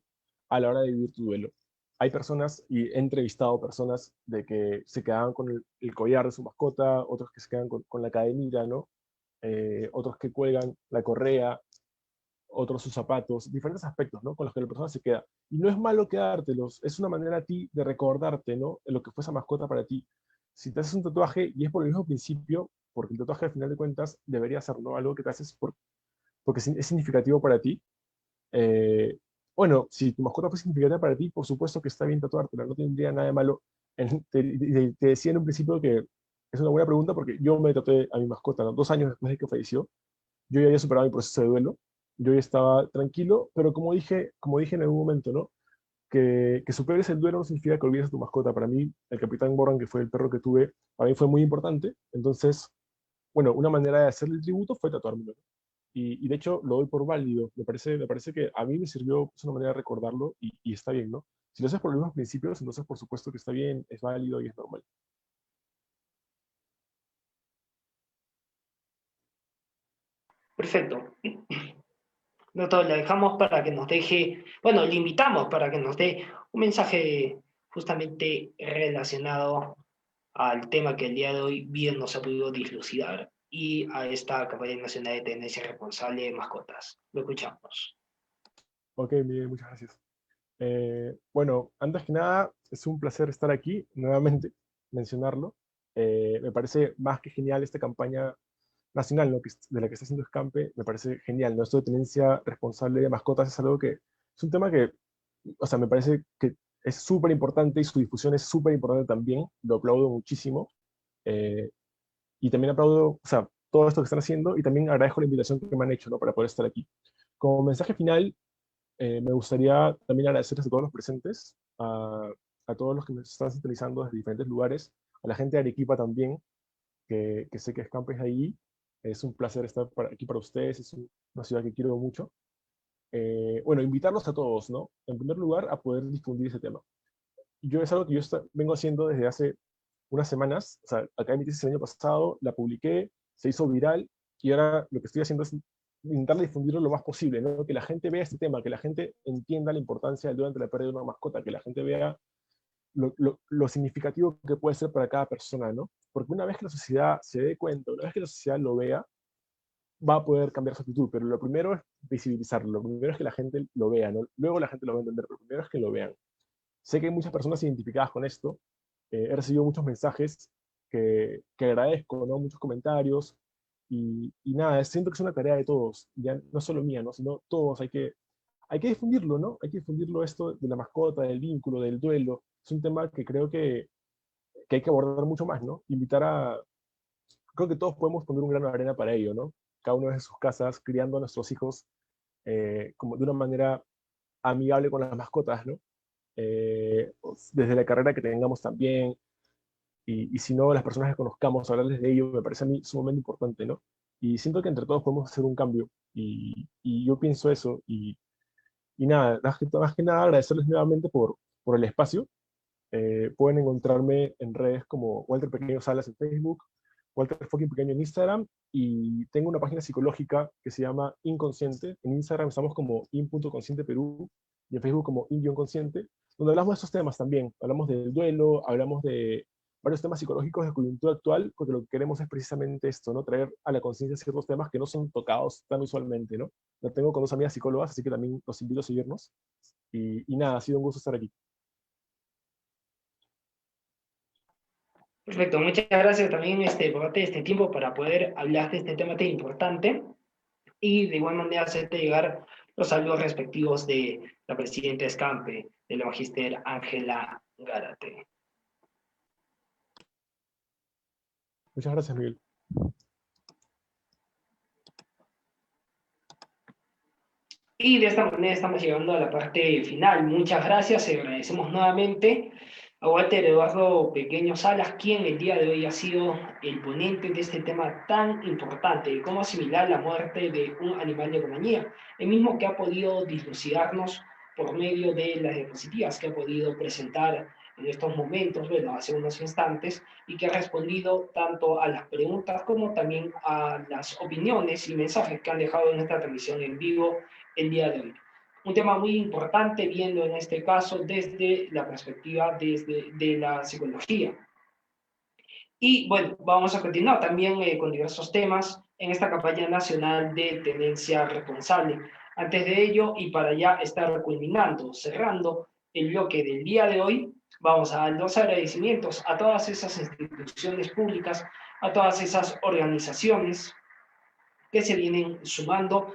a la hora de vivir tu duelo. Hay personas, y he entrevistado personas de que se quedaban con el collar de su mascota, otros que se quedan con la cadenita, ¿no? Otros que cuelgan la correa, otros sus zapatos, diferentes aspectos, ¿no? Con los que la persona se queda. Y no es malo quedártelos, es una manera a ti de recordarte, ¿no? Lo que fue esa mascota para ti. Si te haces un tatuaje, y es por el mismo principio, porque el tatuaje al final de cuentas debería ser, ¿no? Algo que te haces porque es significativo para ti. Eh, bueno, si tu mascota fue significativa para ti, por supuesto que está bien tatuártela, no tendría nada de malo. Te decía en un principio que es una buena pregunta porque yo me tatué a mi mascota, ¿no? 2 años después de que falleció. Yo ya había superado mi proceso de duelo, yo ya estaba tranquilo, pero como dije en algún momento, ¿no? Que superes el duelo no significa que olvides a tu mascota. Para mí, el Capitán Morgan, que fue el perro que tuve, para mí fue muy importante. Entonces, bueno, una manera de hacerle el tributo fue tatuármelo, ¿no? Y de hecho lo doy por válido. Me parece que a mí me sirvió, es una manera de recordarlo y está bien, ¿no? Si lo haces por los mismos principios, entonces por supuesto que está bien, es válido y es normal. Perfecto. Doctor, le dejamos para que nos deje, bueno, le invitamos para que nos dé un mensaje justamente relacionado al tema que el día de hoy bien nos ha podido dislucidar y a esta campaña nacional de tenencia responsable de mascotas. Lo escuchamos. Ok, Miguel, muchas gracias. Bueno, antes que nada, es un placer estar aquí nuevamente, mencionarlo. Me parece más que genial esta campaña nacional, ¿no? De la que está haciendo Escampe, me parece genial, ¿no? Esto de tenencia responsable de mascotas es algo que es un tema que, o sea, me parece que es súper importante y su difusión es súper importante también, lo aplaudo muchísimo. Eh, y también aplaudo, o sea, todo esto que están haciendo y también agradezco la invitación que me han hecho, ¿no? Para poder estar aquí. Como mensaje final, me gustaría también agradecerles a todos los presentes, a todos los que me están sintonizando desde diferentes lugares, a la gente de Arequipa también, que sé que Escampe es ahí. Es un placer estar aquí para ustedes, es una ciudad que quiero mucho. Bueno, invitarlos a todos, ¿no? En primer lugar, a poder difundir ese tema. Es algo que yo vengo haciendo desde hace unas semanas. O sea, acá en mi tesis el año pasado, la publiqué, se hizo viral, y ahora lo que estoy haciendo es intentar difundirlo lo más posible, ¿no? Que la gente vea este tema, que la gente entienda la importancia del duelo ante la pérdida de una mascota, que la gente vea lo significativo que puede ser para cada persona, ¿no? Porque una vez que la sociedad se dé cuenta, una vez que la sociedad lo vea, va a poder cambiar su actitud, pero lo primero es visibilizarlo, lo primero es que la gente lo vea, ¿no? Luego la gente lo va a entender, pero lo primero es que lo vean. Sé que hay muchas personas identificadas con esto, he recibido muchos mensajes que agradezco, ¿no? Muchos comentarios, y nada, siento que es una tarea de todos, ya no solo mía, ¿no? Sino todos, hay que difundirlo, ¿no? Hay que difundirlo esto de la mascota, del vínculo, del duelo. Es un tema que creo que hay que abordar mucho más, ¿no? Creo que todos podemos poner un grano de arena para ello, ¿no? Cada uno desde sus casas, criando a nuestros hijos como de una manera amigable con las mascotas, ¿no? Desde la carrera que tengamos también, y si no, las personas que conozcamos, hablarles de ello, me parece a mí sumamente importante, ¿no? Y siento que entre todos podemos hacer un cambio, y yo pienso eso, y nada, más que nada agradecerles nuevamente por el espacio. Pueden encontrarme en redes como Walter Pequeño Salas en Facebook, Walter Fucking Pequeño en Instagram, y tengo una página psicológica que se llama Inconsciente. En Instagram estamos como in.consciente Perú, y en Facebook como in-consciente, donde hablamos de estos temas también. Hablamos del duelo, hablamos de varios temas psicológicos de coyuntura actual, porque lo que queremos es precisamente esto, ¿no? Traer a la conciencia ciertos temas que no son tocados tan usualmente, ¿no? Lo tengo con dos amigas psicólogas, así que también los invito a seguirnos. Y nada, ha sido un gusto estar aquí. Perfecto, muchas gracias también por darte este tiempo para poder hablar de este tema tan importante y de igual manera hacerte llegar los saludos respectivos de la presidenta Escampe, de la magíster Ángela Gárate. Muchas gracias, Miguel. Y de esta manera estamos llegando a la parte final. Muchas gracias y agradecemos nuevamente a Walter Eduardo Pequeño Salas, quien el día de hoy ha sido el ponente de este tema tan importante, de cómo asimilar la muerte de un animal de compañía, el mismo que ha podido dilucidarnos por medio de las diapositivas que ha podido presentar en estos momentos, bueno, hace unos instantes, y que ha respondido tanto a las preguntas como también a las opiniones y mensajes que han dejado en esta transmisión en vivo el día de hoy. Un tema muy importante, viendo en este caso desde la perspectiva de la psicología. Y bueno, vamos a continuar también con diversos temas en esta campaña nacional de tenencia responsable. Antes de ello, y para ya estar culminando, cerrando el bloque del día de hoy, vamos a dar los agradecimientos a todas esas instituciones públicas, a todas esas organizaciones que se vienen sumando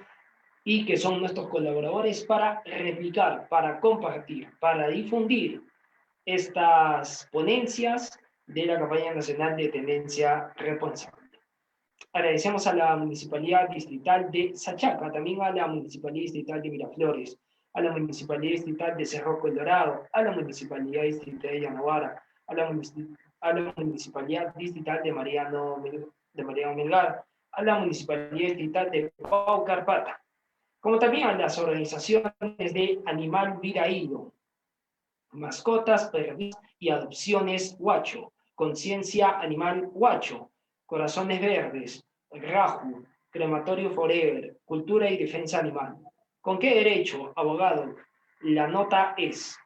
y que son nuestros colaboradores para replicar, para compartir, para difundir estas ponencias de la campaña nacional de tendencia responsable. Agradecemos a la Municipalidad Distrital de Sachaca, también a la Municipalidad Distrital de Miraflores, a la Municipalidad Distrital de Cerro Colorado, a la Municipalidad Distrital de Yanaguara, a la Municipalidad Distrital de Mariano Melgar, a la Municipalidad Distrital de Pau Carpata, como también a las organizaciones de Animal Viraído, Mascotas Perdidas y Adopciones Huacho, Conciencia Animal Huacho, Corazones Verdes, Raju, Crematorio Forever, Cultura y Defensa Animal. ¿Con qué derecho, abogado? La nota es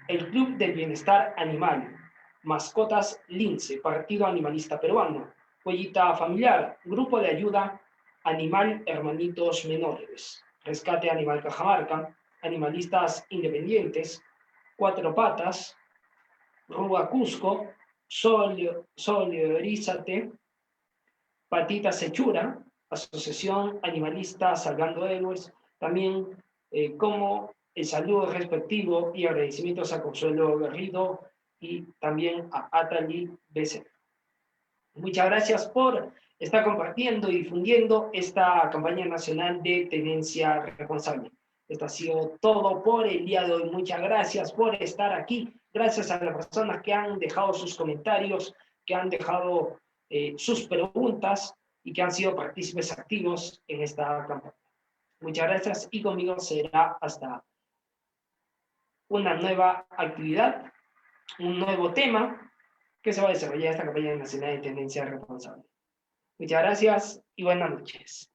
el Club del Bienestar Animal, Mascotas Lince, Partido Animalista Peruano, Huellita Familiar, Grupo de Ayuda Animal Hermanitos Menores, Rescate Animal Cajamarca, Animalistas Independientes, Cuatro Patas, Ruba Cusco, Solidarízate, Patitas Hechura, Asociación Animalista Salvando Héroes, también como el saludo respectivo y agradecimientos a Consuelo Garrido y también a Atali Becer. Muchas gracias por estar compartiendo y difundiendo esta campaña nacional de tenencia responsable. Esto ha sido todo por el día de hoy. Muchas gracias por estar aquí. Gracias a las personas que han dejado sus comentarios, que han dejado sus preguntas y que han sido partícipes activos en esta campaña. Muchas gracias y conmigo será hasta una nueva actividad, un nuevo tema que se va a desarrollar esta campaña nacional de tendencia responsable. Muchas gracias y buenas noches.